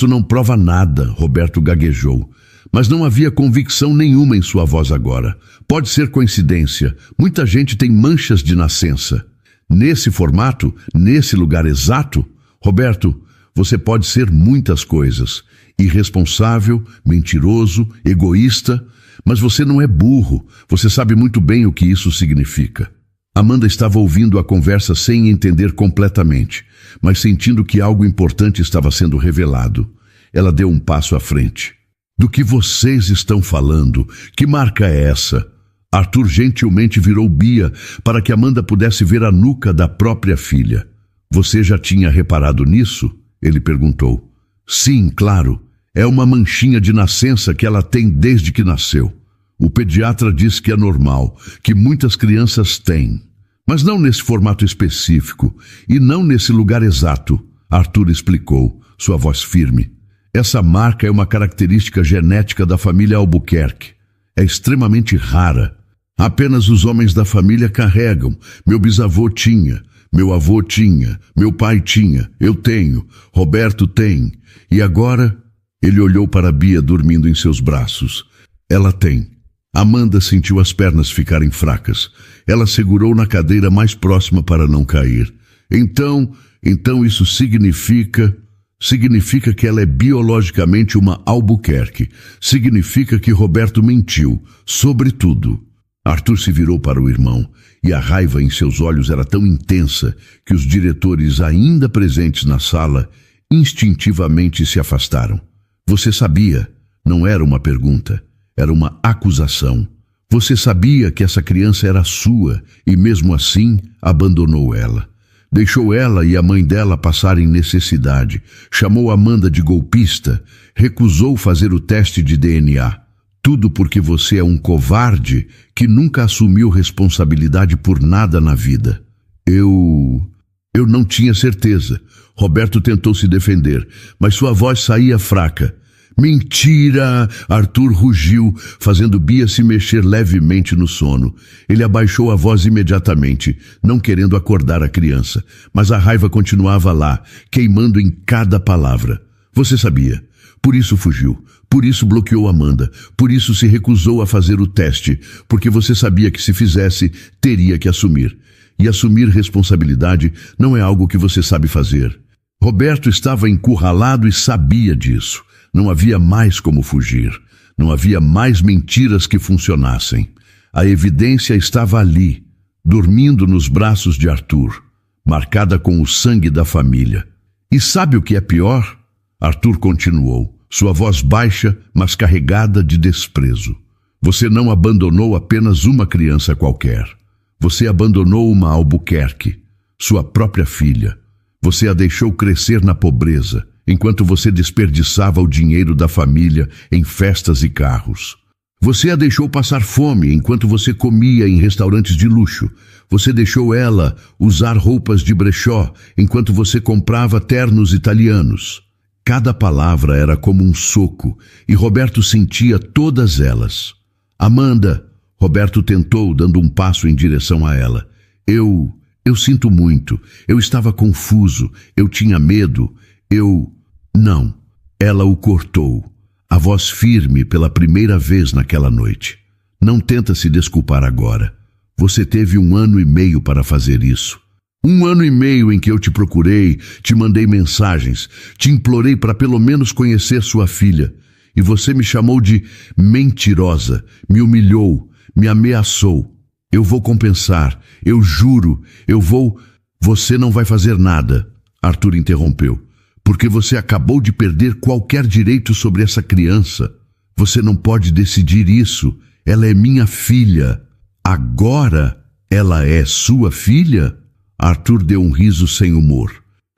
não prova nada, Roberto gaguejou. Mas não havia convicção nenhuma em sua voz agora. Pode ser coincidência. Muita gente tem manchas de nascença. Nesse formato, nesse lugar exato, Roberto, você pode ser muitas coisas. Irresponsável, mentiroso, egoísta, mas você não é burro. Você sabe muito bem o que isso significa. Amanda estava ouvindo a conversa sem entender completamente, mas sentindo que algo importante estava sendo revelado. Ela deu um passo à frente. Do que vocês estão falando? Que marca é essa? Arthur gentilmente virou Bia para que Amanda pudesse ver a nuca da própria filha. Você já tinha reparado nisso? Ele perguntou. Sim, claro. É uma manchinha de nascença que ela tem desde que nasceu. O pediatra diz que é normal, que muitas crianças têm. Mas não nesse formato específico e não nesse lugar exato, Arthur explicou, sua voz firme. Essa marca é uma característica genética da família Albuquerque. É extremamente rara. Apenas os homens da família carregam. Meu bisavô tinha, meu avô tinha, meu pai tinha, eu tenho, Roberto tem. E agora, ele olhou para Bia dormindo em seus braços. Ela tem. Amanda sentiu as pernas ficarem fracas. Ela segurou na cadeira mais próxima para não cair. Então isso significa que ela é biologicamente uma Albuquerque. Significa que Roberto mentiu, sobretudo. Arthur se virou para o irmão, e a raiva em seus olhos era tão intensa que os diretores ainda presentes na sala instintivamente se afastaram. Você sabia, não era uma pergunta, era uma acusação. Você sabia que essa criança era sua e mesmo assim abandonou ela. Deixou ela e a mãe dela passarem necessidade, chamou Amanda de golpista, recusou fazer o teste de DNA. Tudo porque você é um covarde que nunca assumiu responsabilidade por nada na vida. Eu não tinha certeza. Roberto tentou se defender, mas sua voz saía fraca. Mentira! Arthur rugiu, fazendo Bia se mexer levemente no sono. Ele abaixou a voz imediatamente, não querendo acordar a criança, mas a raiva continuava lá, queimando em cada palavra. Você sabia. Por isso fugiu, por isso bloqueou Amanda, por isso se recusou a fazer o teste, porque você sabia que se fizesse, teria que assumir. E assumir responsabilidade não é algo que você sabe fazer. Roberto estava encurralado e sabia disso. Não havia mais como fugir. Não havia mais mentiras que funcionassem. A evidência estava ali, dormindo nos braços de Arthur, marcada com o sangue da família. E sabe o que é pior? Arthur continuou, sua voz baixa, mas carregada de desprezo. Você não abandonou apenas uma criança qualquer. Você abandonou uma Albuquerque, sua própria filha. Você a deixou crescer na pobreza, enquanto você desperdiçava o dinheiro da família em festas e carros. Você a deixou passar fome enquanto você comia em restaurantes de luxo. Você deixou ela usar roupas de brechó enquanto você comprava ternos italianos. Cada palavra era como um soco e Roberto sentia todas elas. Amanda, Roberto tentou, dando um passo em direção a ela. Eu sinto muito. Eu estava confuso. Eu tinha medo. Não. Ela o cortou. A voz firme pela primeira vez naquela noite. Não tenta se desculpar agora. Você teve 1 ano e meio para fazer isso. 1 ano e meio em que eu te procurei, te mandei mensagens, te implorei para pelo menos conhecer sua filha. E você me chamou de mentirosa, me humilhou, me ameaçou. Eu vou compensar, eu juro, eu vou... Você não vai fazer nada, Arthur interrompeu, porque você acabou de perder qualquer direito sobre essa criança. Você não pode decidir isso. Ela é minha filha. Agora ela é sua filha? Arthur deu um riso sem humor.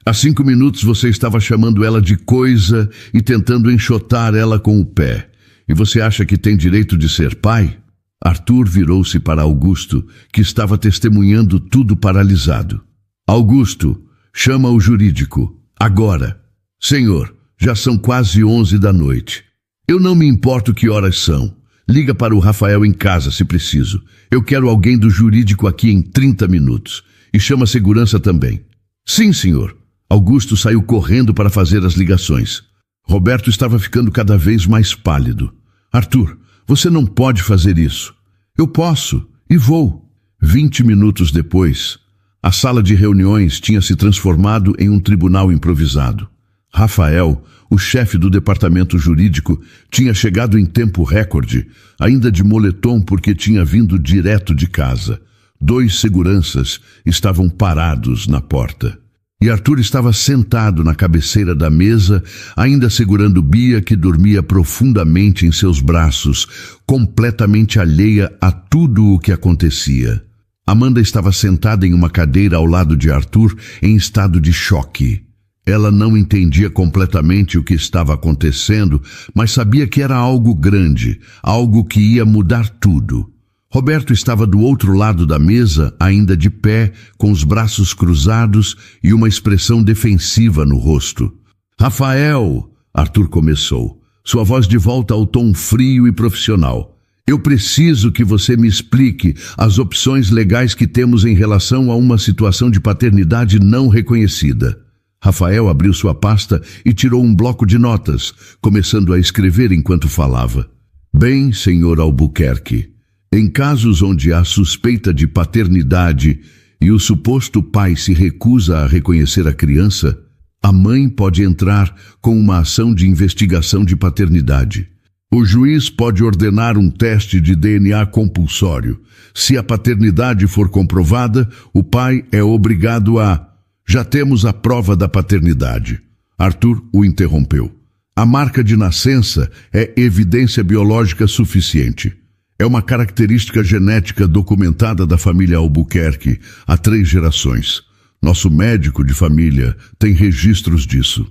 Há 5 minutos você estava chamando ela de coisa e tentando enxotar ela com o pé. E você acha que tem direito de ser pai? Arthur virou-se para Augusto, que estava testemunhando tudo paralisado. Augusto, chama o jurídico. Agora. Senhor, já são quase 11 da noite. Eu não me importo que horas são. Liga para o Rafael em casa, se preciso. Eu quero alguém do jurídico aqui em 30 minutos. E chama a segurança também. Sim, senhor. Augusto saiu correndo para fazer as ligações. Roberto estava ficando cada vez mais pálido. Arthur, você não pode fazer isso. Eu posso e vou. 20 minutos depois, a sala de reuniões tinha se transformado em um tribunal improvisado. Rafael, o chefe do departamento jurídico, tinha chegado em tempo recorde, ainda de moletom porque tinha vindo direto de casa. 2 seguranças estavam parados na porta. E Arthur estava sentado na cabeceira da mesa, ainda segurando Bia, que dormia profundamente em seus braços, completamente alheia a tudo o que acontecia. Amanda estava sentada em uma cadeira ao lado de Arthur, em estado de choque. Ela não entendia completamente o que estava acontecendo, mas sabia que era algo grande, algo que ia mudar tudo. Roberto estava do outro lado da mesa, ainda de pé, com os braços cruzados e uma expressão defensiva no rosto. Rafael, Arthur começou, sua voz de volta ao tom frio e profissional. Eu preciso que você me explique as opções legais que temos em relação a uma situação de paternidade não reconhecida. Rafael abriu sua pasta e tirou um bloco de notas, começando a escrever enquanto falava. Bem, senhor Albuquerque, em casos onde há suspeita de paternidade e o suposto pai se recusa a reconhecer a criança, a mãe pode entrar com uma ação de investigação de paternidade. O juiz pode ordenar um teste de DNA compulsório. Se a paternidade for comprovada, o pai é obrigado a... Já temos a prova da paternidade. Arthur o interrompeu. A marca de nascença é evidência biológica suficiente. É uma característica genética documentada da família Albuquerque há 3 gerações. Nosso médico de família tem registros disso.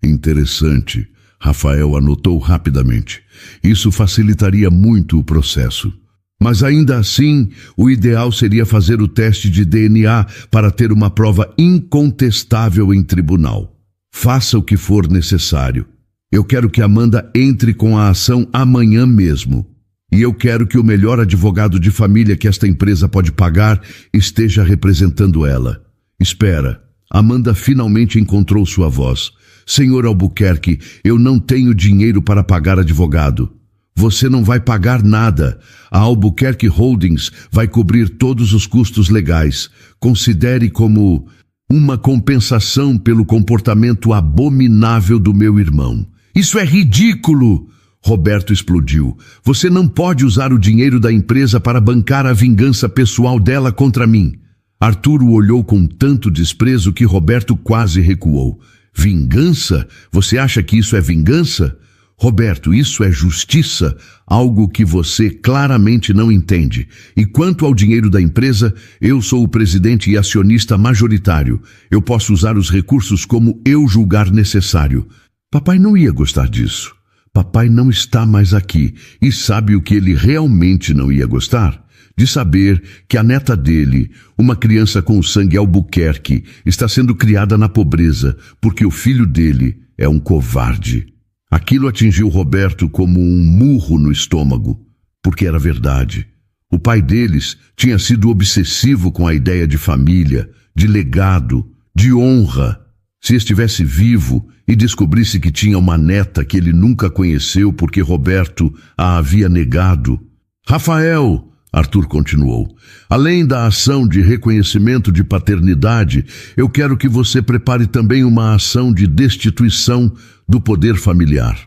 Interessante. Rafael anotou rapidamente. Isso facilitaria muito o processo. Mas ainda assim, o ideal seria fazer o teste de DNA para ter uma prova incontestável em tribunal. Faça o que for necessário. Eu quero que Amanda entre com a ação amanhã mesmo. E eu quero que o melhor advogado de família que esta empresa pode pagar esteja representando ela. Espera, Amanda finalmente encontrou sua voz. Senhor Albuquerque, eu não tenho dinheiro para pagar advogado. Você não vai pagar nada. A Albuquerque Holdings vai cobrir todos os custos legais. Considere como uma compensação pelo comportamento abominável do meu irmão. Isso é ridículo! Roberto explodiu. Você não pode usar o dinheiro da empresa para bancar a vingança pessoal dela contra mim. Arthur o olhou com tanto desprezo que Roberto quase recuou. Vingança? Você acha que isso é vingança? Roberto, isso é justiça, algo que você claramente não entende. E quanto ao dinheiro da empresa, eu sou o presidente e acionista majoritário. Eu posso usar os recursos como eu julgar necessário. Papai não ia gostar disso. Papai não está mais aqui e sabe o que ele realmente não ia gostar? De saber que a neta dele, uma criança com o sangue Albuquerque, está sendo criada na pobreza porque o filho dele é um covarde. Aquilo atingiu Roberto como um murro no estômago, porque era verdade. O pai deles tinha sido obsessivo com a ideia de família, de legado, de honra. Se estivesse vivo e descobrisse que tinha uma neta que ele nunca conheceu porque Roberto a havia negado. Rafael, Arthur continuou, além da ação de reconhecimento de paternidade, eu quero que você prepare também uma ação de destituição do poder familiar.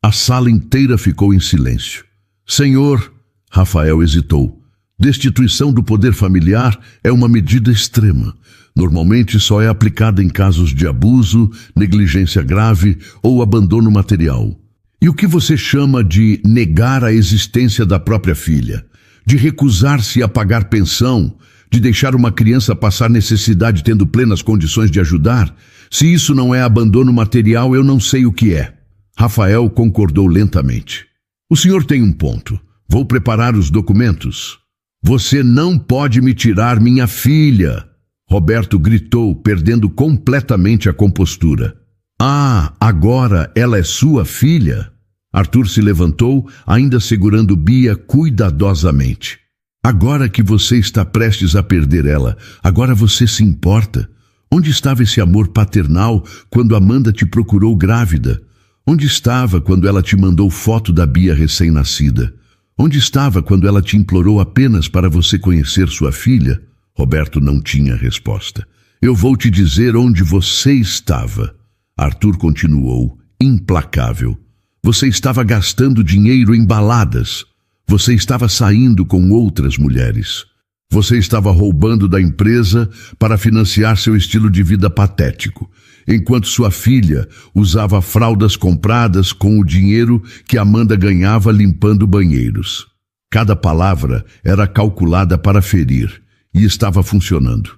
A sala inteira ficou em silêncio. Senhor, Rafael hesitou. Destituição do poder familiar é uma medida extrema. Normalmente só é aplicada em casos de abuso, negligência grave ou abandono material. E o que você chama de negar a existência da própria filha? De recusar-se a pagar pensão? De deixar uma criança passar necessidade tendo plenas condições de ajudar? Se isso não é abandono material, eu não sei o que é. Rafael concordou lentamente. O senhor tem um ponto. Vou preparar os documentos. Você não pode me tirar minha filha! Roberto gritou, perdendo completamente a compostura. Ah, agora ela é sua filha? Arthur se levantou, ainda segurando Bia cuidadosamente. Agora que você está prestes a perder ela, agora você se importa? Onde estava esse amor paternal quando Amanda te procurou grávida? Onde estava quando ela te mandou foto da Bia recém-nascida? Onde estava quando ela te implorou apenas para você conhecer sua filha? Roberto não tinha resposta. Eu vou te dizer onde você estava. Arthur continuou, implacável. Você estava gastando dinheiro em baladas. Você estava saindo com outras mulheres. Você estava roubando da empresa para financiar seu estilo de vida patético, enquanto sua filha usava fraldas compradas com o dinheiro que Amanda ganhava limpando banheiros. Cada palavra era calculada para ferir. E estava funcionando.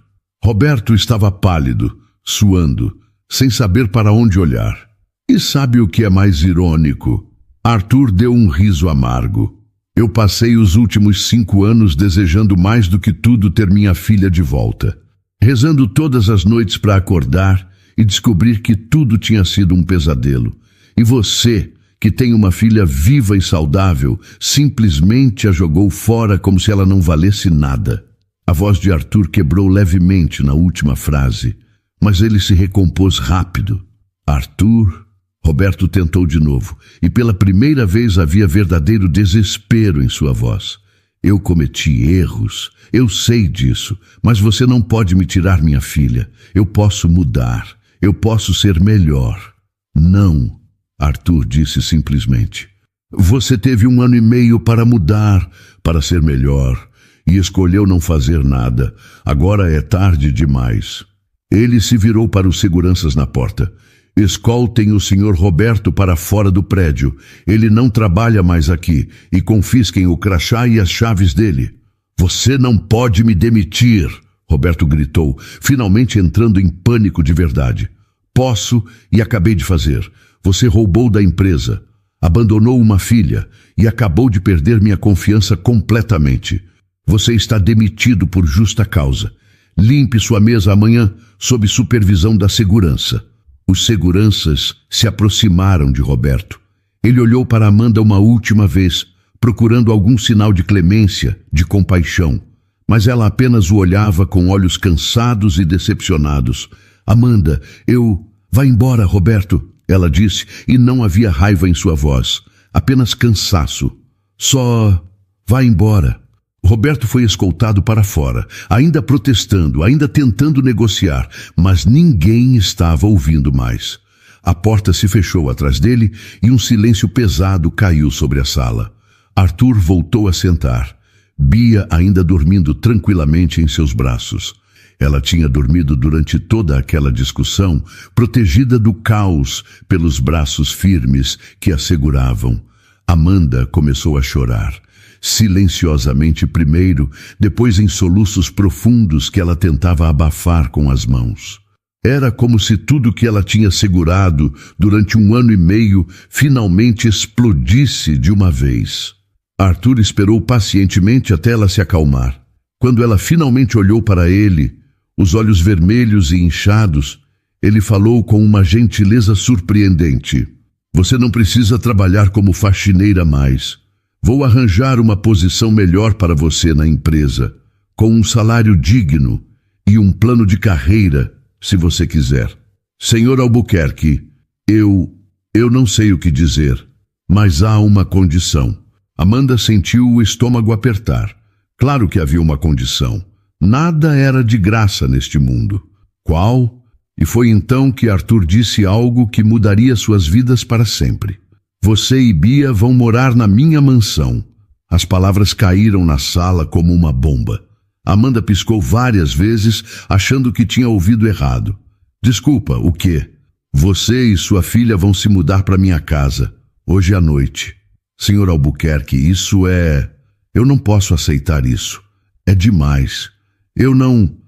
Roberto estava pálido, suando, sem saber para onde olhar. E sabe o que é mais irônico? Arthur deu um riso amargo. Eu passei os últimos 5 anos desejando mais do que tudo ter minha filha de volta. Rezando todas as noites para acordar e descobrir que tudo tinha sido um pesadelo. E você, que tem uma filha viva e saudável, simplesmente a jogou fora como se ela não valesse nada. A voz de Arthur quebrou levemente na última frase, mas ele se recompôs rápido. Arthur, Roberto tentou de novo, e pela primeira vez havia verdadeiro desespero em sua voz. Eu cometi erros, eu sei disso, mas você não pode me tirar minha filha. Eu posso mudar, eu posso ser melhor. Não, Arthur disse simplesmente. Você teve 1 ano e meio para mudar, para ser melhor. E escolheu não fazer nada. Agora é tarde demais. Ele se virou para os seguranças na porta. Escoltem o senhor Roberto para fora do prédio. Ele não trabalha mais aqui. E confisquem o crachá e as chaves dele. Você não pode me demitir, Roberto gritou, finalmente entrando em pânico de verdade. Posso e acabei de fazer. Você roubou da empresa, abandonou uma filha e acabou de perder minha confiança completamente. Você está demitido por justa causa. Limpe sua mesa amanhã sob supervisão da segurança. Os seguranças se aproximaram de Roberto. Ele olhou para Amanda uma última vez, procurando algum sinal de clemência, de compaixão. Mas ela apenas o olhava com olhos cansados e decepcionados. Amanda, Vá embora, Roberto, ela disse, e não havia raiva em sua voz, apenas cansaço. Só vá embora. Roberto foi escoltado para fora, ainda protestando, ainda tentando negociar, mas ninguém estava ouvindo mais. A porta se fechou atrás dele e um silêncio pesado caiu sobre a sala. Arthur voltou a sentar, Bia ainda dormindo tranquilamente em seus braços. Ela tinha dormido durante toda aquela discussão, protegida do caos pelos braços firmes que a seguravam. Amanda começou a chorar. Silenciosamente primeiro, depois em soluços profundos que ela tentava abafar com as mãos. Era como se tudo que ela tinha segurado durante 1 ano e meio finalmente explodisse de uma vez. Arthur esperou pacientemente até ela se acalmar. Quando ela finalmente olhou para ele, os olhos vermelhos e inchados, ele falou com uma gentileza surpreendente. Você não precisa trabalhar como faxineira mais. Vou arranjar uma posição melhor para você na empresa, com um salário digno e um plano de carreira, se você quiser. Senhor Albuquerque, eu não sei o que dizer, mas há uma condição. Amanda sentiu o estômago apertar. Claro que havia uma condição. Nada era de graça neste mundo. Qual? E foi então que Arthur disse algo que mudaria suas vidas para sempre. Você e Bia vão morar na minha mansão. As palavras caíram na sala como uma bomba. Amanda piscou várias vezes, achando que tinha ouvido errado. Desculpa, o quê? Você e sua filha vão se mudar para minha casa, hoje à noite. Senhor Albuquerque, isso é... Eu não posso aceitar isso. É demais. Eu não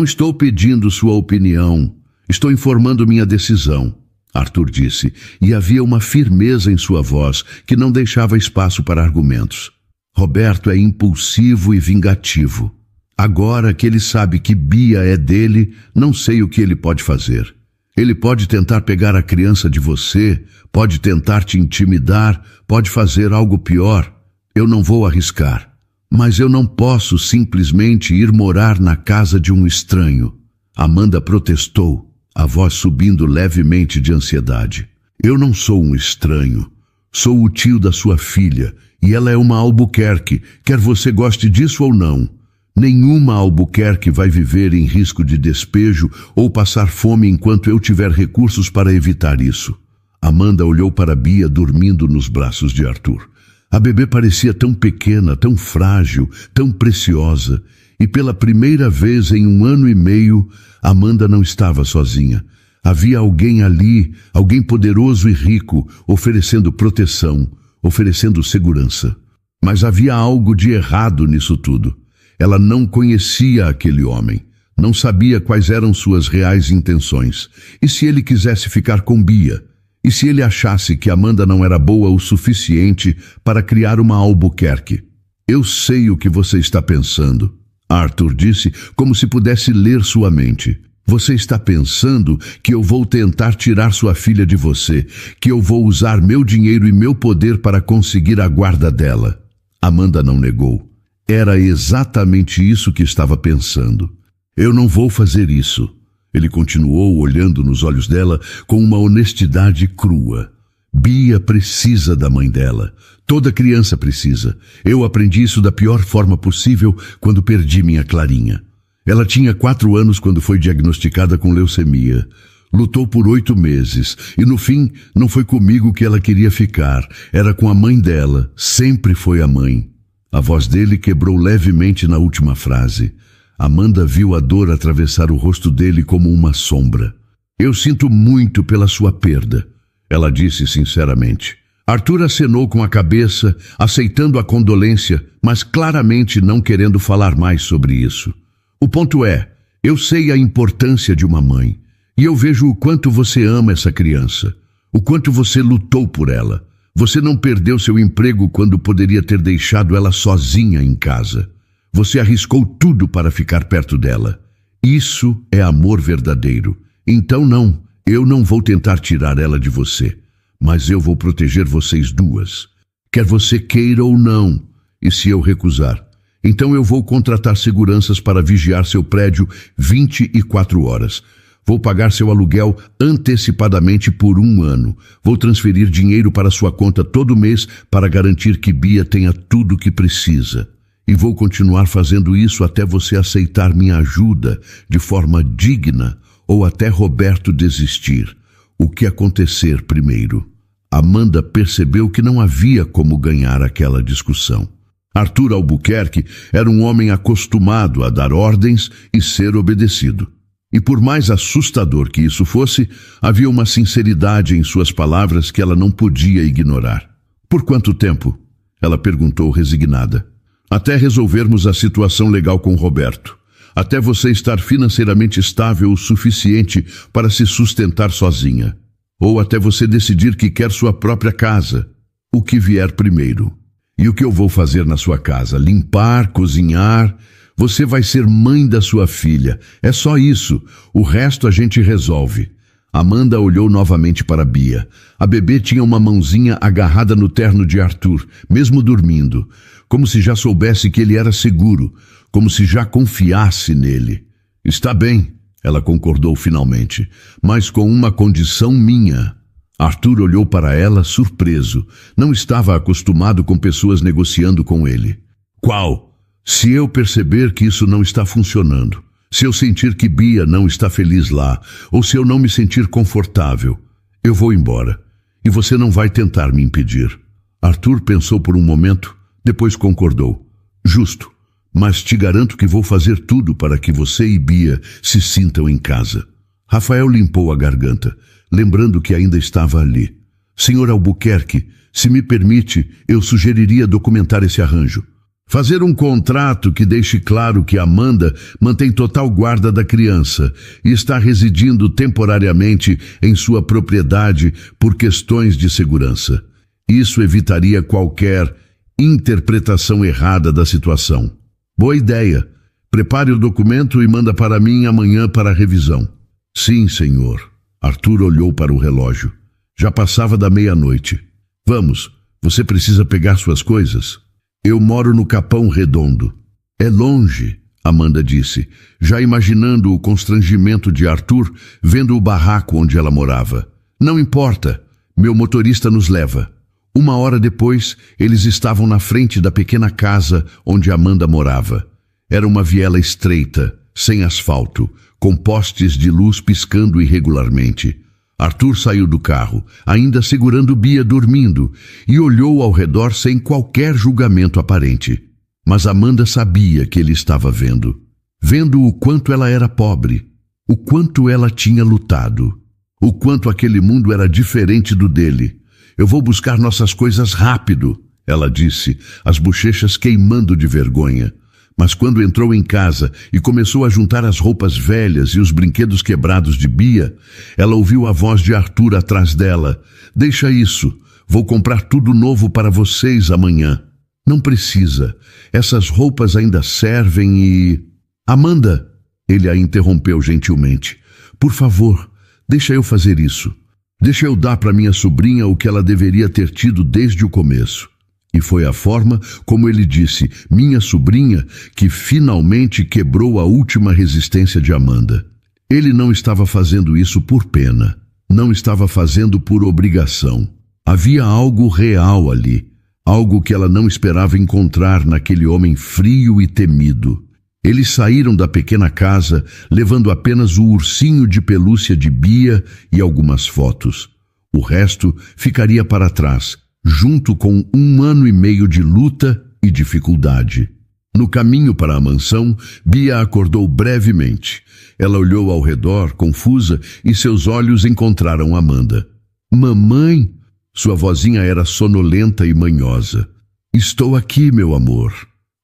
estou pedindo sua opinião. Estou informando minha decisão, Arthur disse, e havia uma firmeza em sua voz que não deixava espaço para argumentos. Roberto é impulsivo e vingativo. Agora que ele sabe que Bia é dele, não sei o que ele pode fazer. Ele pode tentar pegar a criança de você, pode tentar te intimidar, pode fazer algo pior. Eu não vou arriscar. Mas eu não posso simplesmente ir morar na casa de um estranho. Amanda protestou, a voz subindo levemente de ansiedade. Eu não sou um estranho. Sou o tio da sua filha, e ela é uma Albuquerque, quer você goste disso ou não. Nenhuma Albuquerque vai viver em risco de despejo ou passar fome enquanto eu tiver recursos para evitar isso. Amanda olhou para Bia dormindo nos braços de Arthur. A bebê parecia tão pequena, tão frágil, tão preciosa. E pela primeira vez em 1 ano e meio, Amanda não estava sozinha. Havia alguém ali, alguém poderoso e rico, oferecendo proteção, oferecendo segurança. Mas havia algo de errado nisso tudo. Ela não conhecia aquele homem, não sabia quais eram suas reais intenções. E se ele quisesse ficar com Bia? E se ele achasse que Amanda não era boa o suficiente para criar uma Albuquerque? Eu sei o que você está pensando, Arthur disse, como se pudesse ler sua mente. Você está pensando que eu vou tentar tirar sua filha de você, que eu vou usar meu dinheiro e meu poder para conseguir a guarda dela. Amanda não negou. Era exatamente isso que estava pensando. Eu não vou fazer isso. Ele continuou olhando nos olhos dela com uma honestidade crua. Bia precisa da mãe dela. Toda criança precisa. Eu aprendi isso da pior forma possível quando perdi minha Clarinha. Ela tinha 4 anos quando foi diagnosticada com leucemia. Lutou por 8 meses e no fim não foi comigo que ela queria ficar. Era com a mãe dela. Sempre foi a mãe. A voz dele quebrou levemente na última frase. Amanda viu a dor atravessar o rosto dele como uma sombra. Eu sinto muito pela sua perda, ela disse sinceramente. Arthur acenou com a cabeça, aceitando a condolência, mas claramente não querendo falar mais sobre isso. O ponto é, eu sei a importância de uma mãe, e eu vejo o quanto você ama essa criança, o quanto você lutou por ela. Você não perdeu seu emprego quando poderia ter deixado ela sozinha em casa. Você arriscou tudo para ficar perto dela. Isso é amor verdadeiro. Então não, eu não vou tentar tirar ela de você, mas eu vou proteger vocês duas. Quer você queira ou não. E se eu recusar? Então eu vou contratar seguranças para vigiar seu prédio 24 horas. Vou pagar seu aluguel antecipadamente por 1 ano. Vou transferir dinheiro para sua conta todo mês para garantir que Bia tenha tudo o que precisa. E vou continuar fazendo isso até você aceitar minha ajuda de forma digna ou até Roberto desistir. O que acontecer primeiro? Amanda percebeu que não havia como ganhar aquela discussão. Arthur Albuquerque era um homem acostumado a dar ordens e ser obedecido. E por mais assustador que isso fosse, havia uma sinceridade em suas palavras que ela não podia ignorar. Por quanto tempo? Ela perguntou resignada. Até resolvermos a situação legal com Roberto. Até você estar financeiramente estável o suficiente para se sustentar sozinha. Ou até você decidir que quer sua própria casa. O que vier primeiro. E o que eu vou fazer na sua casa? Limpar, cozinhar... Você vai ser mãe da sua filha. É só isso. O resto a gente resolve. Amanda olhou novamente para Bia. A bebê tinha uma mãozinha agarrada no terno de Arthur, mesmo dormindo, como se já soubesse que ele era seguro, como se já confiasse nele. Está bem, ela concordou finalmente, mas com uma condição minha. Arthur olhou para ela surpreso. Não estava acostumado com pessoas negociando com ele. Qual? Se eu perceber que isso não está funcionando, se eu sentir que Bia não está feliz lá, ou se eu não me sentir confortável, eu vou embora. E você não vai tentar me impedir. Arthur pensou por um momento, depois concordou. Justo, mas te garanto que vou fazer tudo para que você e Bia se sintam em casa. Rafael limpou a garganta, lembrando que ainda estava ali. Senhor Albuquerque, se me permite, eu sugeriria documentar esse arranjo. Fazer um contrato que deixe claro que Amanda mantém total guarda da criança e está residindo temporariamente em sua propriedade por questões de segurança. Isso evitaria qualquer interpretação errada da situação. Boa ideia. Prepare o documento e manda para mim amanhã para revisão. Sim, senhor. Arthur olhou para o relógio. Já passava da meia-noite. Vamos, você precisa pegar suas coisas? Eu moro no Capão Redondo. É longe, Amanda disse, já imaginando o constrangimento de Arthur vendo o barraco onde ela morava. Não importa, meu motorista nos leva. 1 hora depois, eles estavam na frente da pequena casa onde Amanda morava. Era uma viela estreita, sem asfalto, com postes de luz piscando irregularmente. Arthur saiu do carro, ainda segurando Bia dormindo, e olhou ao redor sem qualquer julgamento aparente. Mas Amanda sabia que ele estava vendo. Vendo o quanto ela era pobre, o quanto ela tinha lutado, o quanto aquele mundo era diferente do dele. Eu vou buscar nossas coisas rápido, ela disse, as bochechas queimando de vergonha. Mas quando entrou em casa e começou a juntar as roupas velhas e os brinquedos quebrados de Bia, ela ouviu a voz de Arthur atrás dela. Deixa isso, vou comprar tudo novo para vocês amanhã. Não precisa, essas roupas ainda servem e... Amanda, ele a interrompeu gentilmente. Por favor, deixa eu fazer isso. Deixa eu dar para minha sobrinha o que ela deveria ter tido desde o começo. E foi a forma como ele disse, minha sobrinha, que finalmente quebrou a última resistência de Amanda. Ele não estava fazendo isso por pena, não estava fazendo por obrigação. Havia algo real ali, algo que ela não esperava encontrar naquele homem frio e temido. Eles saíram da pequena casa, levando apenas o ursinho de pelúcia de Bia e algumas fotos. O resto ficaria para trás, junto com 1 ano e meio de luta e dificuldade. No caminho para a mansão, Bia acordou brevemente. Ela olhou ao redor, confusa, e seus olhos encontraram Amanda. Mamãe! Sua vozinha era sonolenta e manhosa. Estou aqui, meu amor.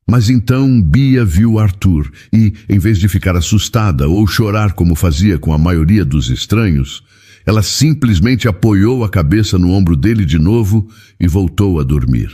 Mas então Bia viu Arthur e, em vez de ficar assustada ou chorar como fazia com a maioria dos estranhos, ela simplesmente apoiou a cabeça no ombro dele de novo e voltou a dormir.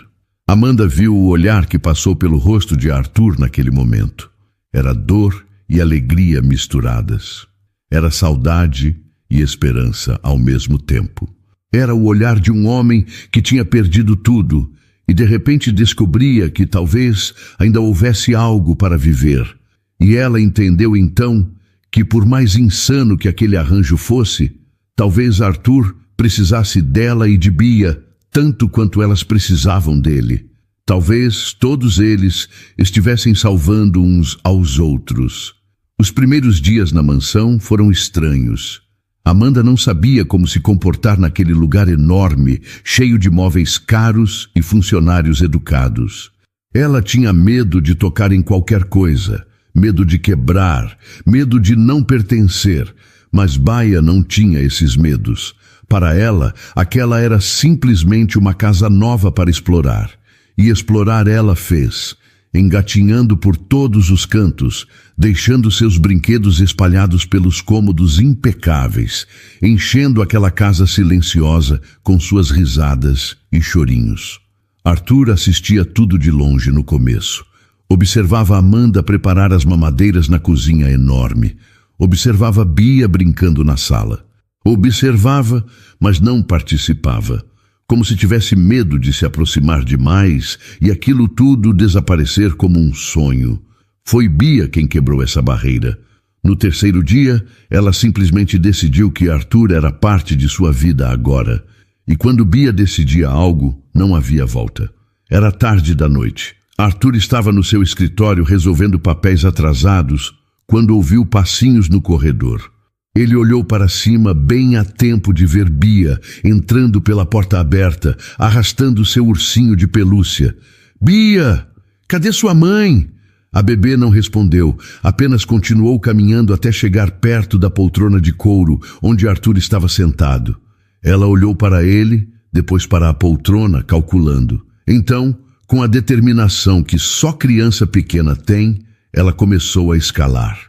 Amanda viu o olhar que passou pelo rosto de Arthur naquele momento. Era dor e alegria misturadas. Era saudade e esperança ao mesmo tempo. Era o olhar de um homem que tinha perdido tudo e de repente descobria que talvez ainda houvesse algo para viver. E ela entendeu então que, por mais insano que aquele arranjo fosse, talvez Arthur precisasse dela e de Bia tanto quanto elas precisavam dele. Talvez todos eles estivessem salvando uns aos outros. Os primeiros dias na mansão foram estranhos. Amanda não sabia como se comportar naquele lugar enorme, cheio de móveis caros e funcionários educados. Ela tinha medo de tocar em qualquer coisa, medo de quebrar, medo de não pertencer, mas Baia não tinha esses medos. Para ela, aquela era simplesmente uma casa nova para explorar. E explorar ela fez, engatinhando por todos os cantos, deixando seus brinquedos espalhados pelos cômodos impecáveis, enchendo aquela casa silenciosa com suas risadas e chorinhos. Arthur assistia tudo de longe no começo. Observava Amanda preparar as mamadeiras na cozinha enorme. Observava Bia brincando na sala. Observava, mas não participava, como se tivesse medo de se aproximar demais e aquilo tudo desaparecer como um sonho. Foi Bia quem quebrou essa barreira. No terceiro dia, ela simplesmente decidiu que Arthur era parte de sua vida agora. E quando Bia decidia algo, não havia volta. Era tarde da noite. Arthur estava no seu escritório resolvendo papéis atrasados quando ouviu passinhos no corredor. Ele olhou para cima bem a tempo de ver Bia entrando pela porta aberta, arrastando seu ursinho de pelúcia. "Bia, cadê sua mãe?" A bebê não respondeu, apenas continuou caminhando até chegar perto da poltrona de couro onde Arthur estava sentado. Ela olhou para ele, depois para a poltrona, calculando. Então, com a determinação que só criança pequena tem, ela começou a escalar.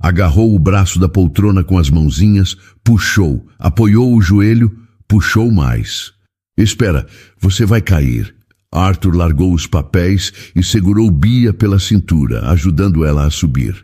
Agarrou o braço da poltrona com as mãozinhas, puxou, apoiou o joelho, puxou mais. "Espera, você vai cair." Arthur largou os papéis e segurou Bia pela cintura, ajudando ela a subir.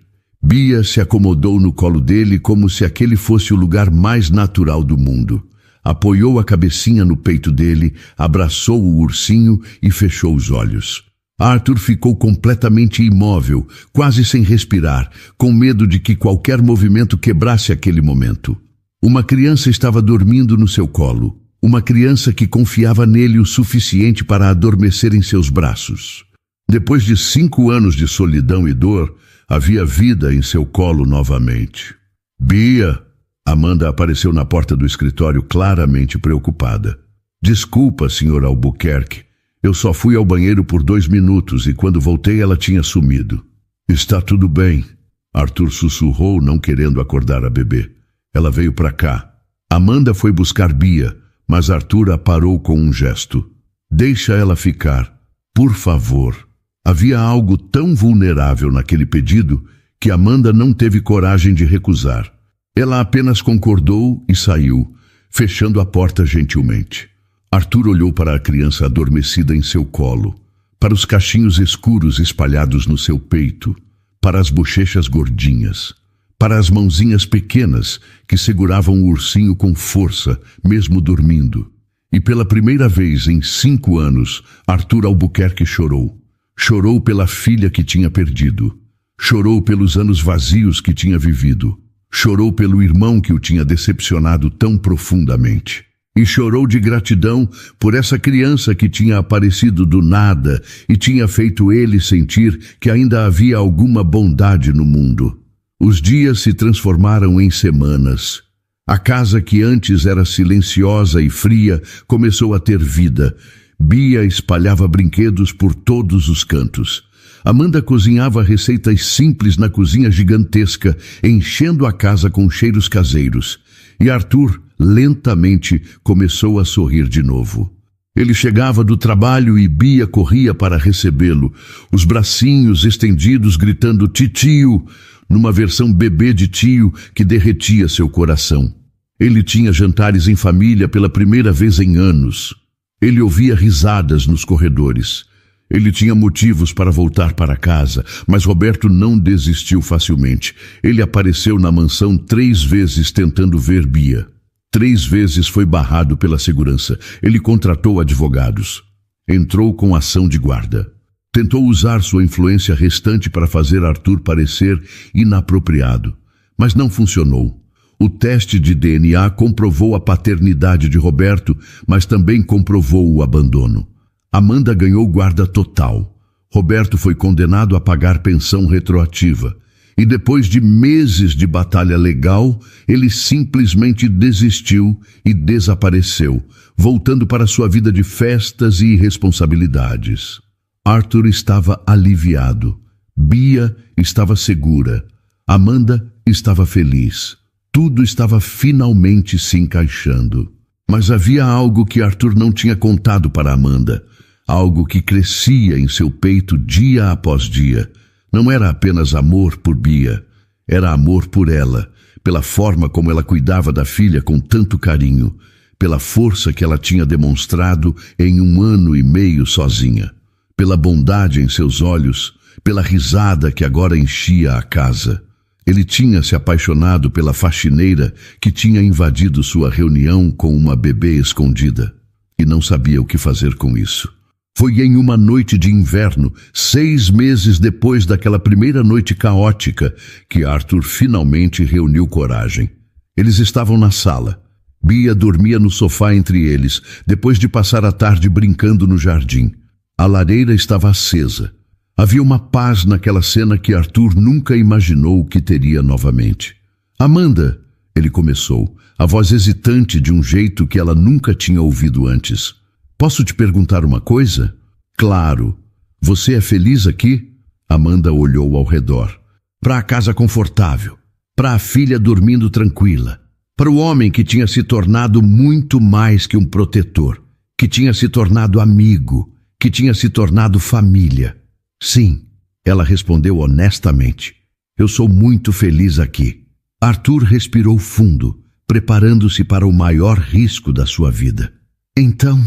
Bia se acomodou no colo dele como se aquele fosse o lugar mais natural do mundo. Apoiou a cabecinha no peito dele, abraçou o ursinho e fechou os olhos. Arthur ficou completamente imóvel, quase sem respirar, com medo de que qualquer movimento quebrasse aquele momento. Uma criança estava dormindo no seu colo. Uma criança que confiava nele o suficiente para adormecer em seus braços. Depois de 5 anos de solidão e dor, havia vida em seu colo novamente. "Bia!" Amanda apareceu na porta do escritório claramente preocupada. "Desculpa, Sr. Albuquerque. Eu só fui ao banheiro por 2 minutos e quando voltei ela tinha sumido." "Está tudo bem." Arthur sussurrou, não querendo acordar a bebê. "Ela veio para cá." Amanda foi buscar Bia, mas Arthur a parou com um gesto. "Deixa ela ficar, por favor." Havia algo tão vulnerável naquele pedido que Amanda não teve coragem de recusar. Ela apenas concordou e saiu, fechando a porta gentilmente. Arthur olhou para a criança adormecida em seu colo, para os cachinhos escuros espalhados no seu peito, para as bochechas gordinhas, para as mãozinhas pequenas que seguravam o ursinho com força, mesmo dormindo. E pela primeira vez em 5 anos, Arthur Albuquerque chorou. Chorou pela filha que tinha perdido. Chorou pelos anos vazios que tinha vivido. Chorou pelo irmão que o tinha decepcionado tão profundamente. E chorou de gratidão por essa criança que tinha aparecido do nada e tinha feito ele sentir que ainda havia alguma bondade no mundo. Os dias se transformaram em semanas. A casa que antes era silenciosa e fria começou a ter vida. Bia espalhava brinquedos por todos os cantos. Amanda cozinhava receitas simples na cozinha gigantesca, enchendo a casa com cheiros caseiros. E Arthur, lentamente, começou a sorrir de novo. Ele chegava do trabalho e Bia corria para recebê-lo, os bracinhos estendidos gritando "titio", numa versão bebê de tio que derretia seu coração. Ele tinha jantares em família pela primeira vez em anos. Ele ouvia risadas nos corredores. Ele tinha motivos para voltar para casa, mas Roberto não desistiu facilmente. Ele apareceu na mansão 3 vezes tentando ver Bia. 3 vezes foi barrado pela segurança. Ele contratou advogados. Entrou com ação de guarda. Tentou usar sua influência restante para fazer Arthur parecer inapropriado, mas não funcionou. O teste de DNA comprovou a paternidade de Roberto, mas também comprovou o abandono. Amanda ganhou guarda total. Roberto foi condenado a pagar pensão retroativa. E depois de meses de batalha legal, ele simplesmente desistiu e desapareceu, voltando para sua vida de festas e irresponsabilidades. Arthur estava aliviado. Bia estava segura. Amanda estava feliz. Tudo estava finalmente se encaixando. Mas havia algo que Arthur não tinha contado para Amanda. Algo que crescia em seu peito dia após dia. Não era apenas amor por Bia. Era amor por ela, pela forma como ela cuidava da filha com tanto carinho, pela força que ela tinha demonstrado em 1 ano e meio sozinha, pela bondade em seus olhos, pela risada que agora enchia a casa. Ele tinha se apaixonado pela faxineira que tinha invadido sua reunião com uma bebê escondida e não sabia o que fazer com isso. Foi em uma noite de inverno, 6 meses depois daquela primeira noite caótica, que Arthur finalmente reuniu coragem. Eles estavam na sala. Bia dormia no sofá entre eles, depois de passar a tarde brincando no jardim. A lareira estava acesa. Havia uma paz naquela cena que Arthur nunca imaginou que teria novamente. Amanda, ele começou, a voz hesitante de um jeito que ela nunca tinha ouvido antes. Posso te perguntar uma coisa? Claro. Você é feliz aqui? Amanda olhou ao redor. Para a casa confortável, para a filha dormindo tranquila, para o homem que tinha se tornado muito mais que um protetor, que tinha se tornado amigo, que tinha se tornado família. Sim, ela respondeu honestamente. Eu sou muito feliz aqui. Arthur respirou fundo, preparando-se para o maior risco da sua vida. Então,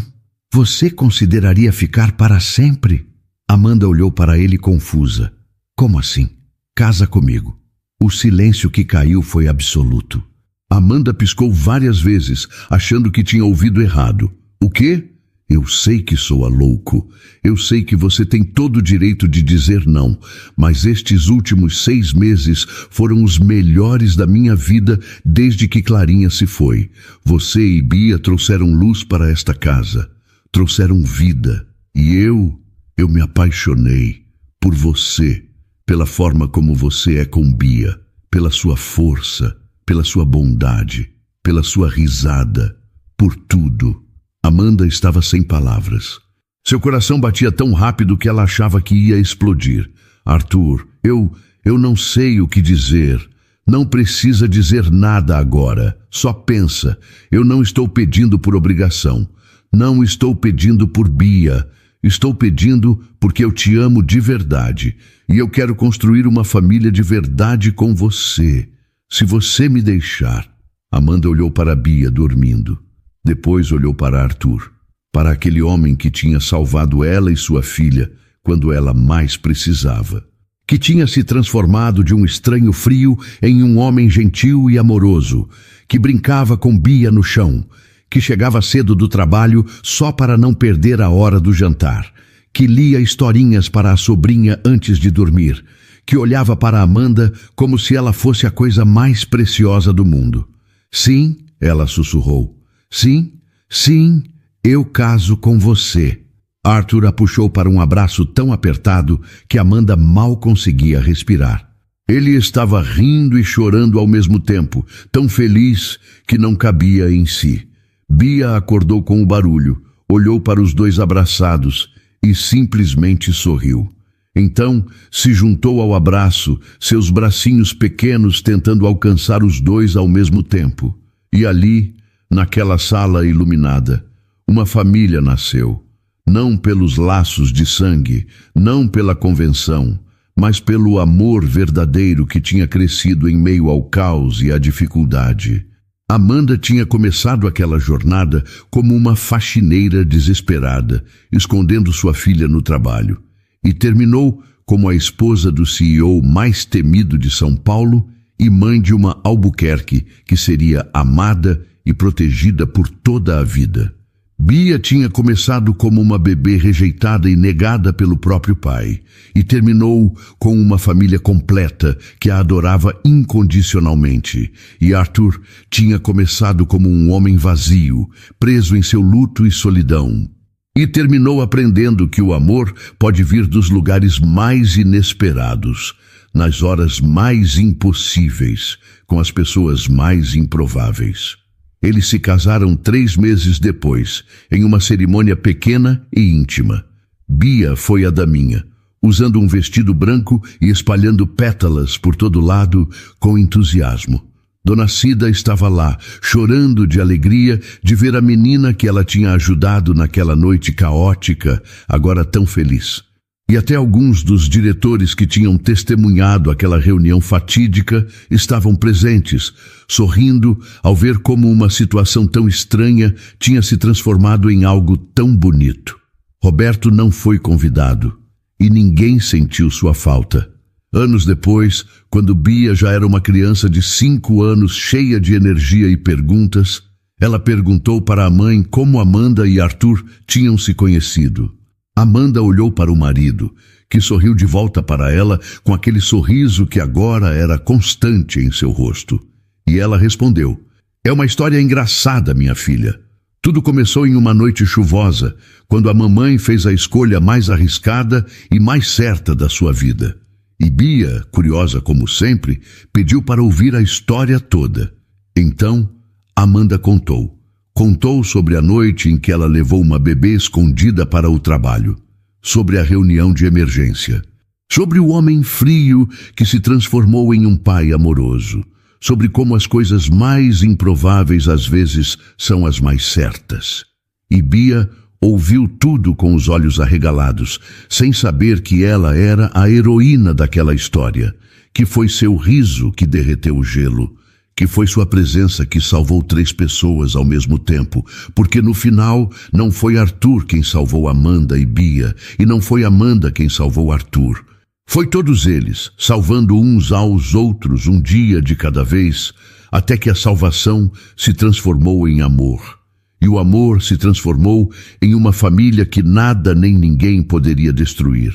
você consideraria ficar para sempre? Amanda olhou para ele confusa. Como assim? Casa comigo. O silêncio que caiu foi absoluto. Amanda piscou várias vezes, achando que tinha ouvido errado. O quê? Eu sei que soa louco. Eu sei que você tem todo o direito de dizer não, mas estes últimos 6 meses foram os melhores da minha vida desde que Clarinha se foi. Você e Bia trouxeram luz para esta casa. Trouxeram vida. E eu me apaixonei por você, pela forma como você é com Bia, pela sua força, pela sua bondade, pela sua risada, por tudo. Amanda estava sem palavras. Seu coração batia tão rápido que ela achava que ia explodir. Arthur, eu não sei o que dizer. Não precisa dizer nada agora. Só pensa. Eu não estou pedindo por obrigação. Não estou pedindo por Bia. Estou pedindo porque eu te amo de verdade. E eu quero construir uma família de verdade com você. Se você me deixar. Amanda olhou para Bia dormindo. Depois olhou para Arthur, para aquele homem que tinha salvado ela e sua filha quando ela mais precisava, que tinha se transformado de um estranho frio em um homem gentil e amoroso, que brincava com Bia no chão, que chegava cedo do trabalho só para não perder a hora do jantar, que lia historinhas para a sobrinha antes de dormir, que olhava para Amanda como se ela fosse a coisa mais preciosa do mundo. Sim, ela sussurrou. Sim, sim, eu caso com você. Arthur a puxou para um abraço tão apertado que Amanda mal conseguia respirar. Ele estava rindo e chorando ao mesmo tempo, tão feliz que não cabia em si. Bia acordou com o barulho, olhou para os dois abraçados e simplesmente sorriu. Então se juntou ao abraço, seus bracinhos pequenos tentando alcançar os dois ao mesmo tempo. E ali, naquela sala iluminada, uma família nasceu, não pelos laços de sangue, não pela convenção, mas pelo amor verdadeiro que tinha crescido em meio ao caos e à dificuldade. Amanda tinha começado aquela jornada como uma faxineira desesperada, escondendo sua filha no trabalho, e terminou como a esposa do CEO mais temido de São Paulo e mãe de uma Albuquerque que seria amada e protegida por toda a vida. Bia tinha começado como uma bebê rejeitada e negada pelo próprio pai, e terminou com uma família completa que a adorava incondicionalmente. E Arthur tinha começado como um homem vazio, preso em seu luto e solidão, e terminou aprendendo que o amor pode vir dos lugares mais inesperados, nas horas mais impossíveis, com as pessoas mais improváveis. Eles se casaram 3 meses depois, em uma cerimônia pequena e íntima. Bia foi a daminha, usando um vestido branco e espalhando pétalas por todo lado com entusiasmo. Dona Cida estava lá, chorando de alegria de ver a menina que ela tinha ajudado naquela noite caótica, agora tão feliz. E até alguns dos diretores que tinham testemunhado aquela reunião fatídica estavam presentes, sorrindo ao ver como uma situação tão estranha tinha se transformado em algo tão bonito. Roberto não foi convidado e ninguém sentiu sua falta. Anos depois, quando Bia já era uma criança de 5 anos cheia de energia e perguntas, ela perguntou para a mãe como Amanda e Arthur tinham se conhecido. Amanda olhou para o marido, que sorriu de volta para ela com aquele sorriso que agora era constante em seu rosto. E ela respondeu: "É uma história engraçada, minha filha. Tudo começou em uma noite chuvosa, quando a mamãe fez a escolha mais arriscada e mais certa da sua vida. E Bia, curiosa como sempre, pediu para ouvir a história toda. Então, Amanda contou. Contou sobre a noite em que ela levou uma bebê escondida para o trabalho, sobre a reunião de emergência, sobre o homem frio que se transformou em um pai amoroso, sobre como as coisas mais improváveis às vezes são as mais certas. E Bia ouviu tudo com os olhos arregalados, sem saber que ela era a heroína daquela história, que foi seu riso que derreteu o gelo, que foi sua presença que salvou 3 pessoas ao mesmo tempo, porque no final não foi Arthur quem salvou Amanda e Bia, e não foi Amanda quem salvou Arthur. Foi todos eles, salvando uns aos outros um dia de cada vez, até que a salvação se transformou em amor. E o amor se transformou em uma família que nada nem ninguém poderia destruir.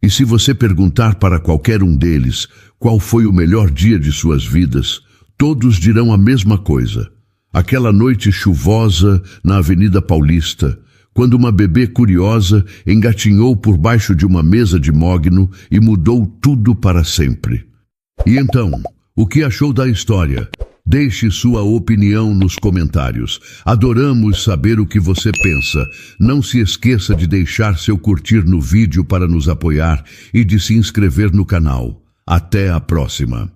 E se você perguntar para qualquer um deles qual foi o melhor dia de suas vidas, todos dirão a mesma coisa. Aquela noite chuvosa na Avenida Paulista, quando uma bebê curiosa engatinhou por baixo de uma mesa de mogno e mudou tudo para sempre. E então, o que achou da história? Deixe sua opinião nos comentários. Adoramos saber o que você pensa. Não se esqueça de deixar seu curtir no vídeo para nos apoiar e de se inscrever no canal. Até a próxima!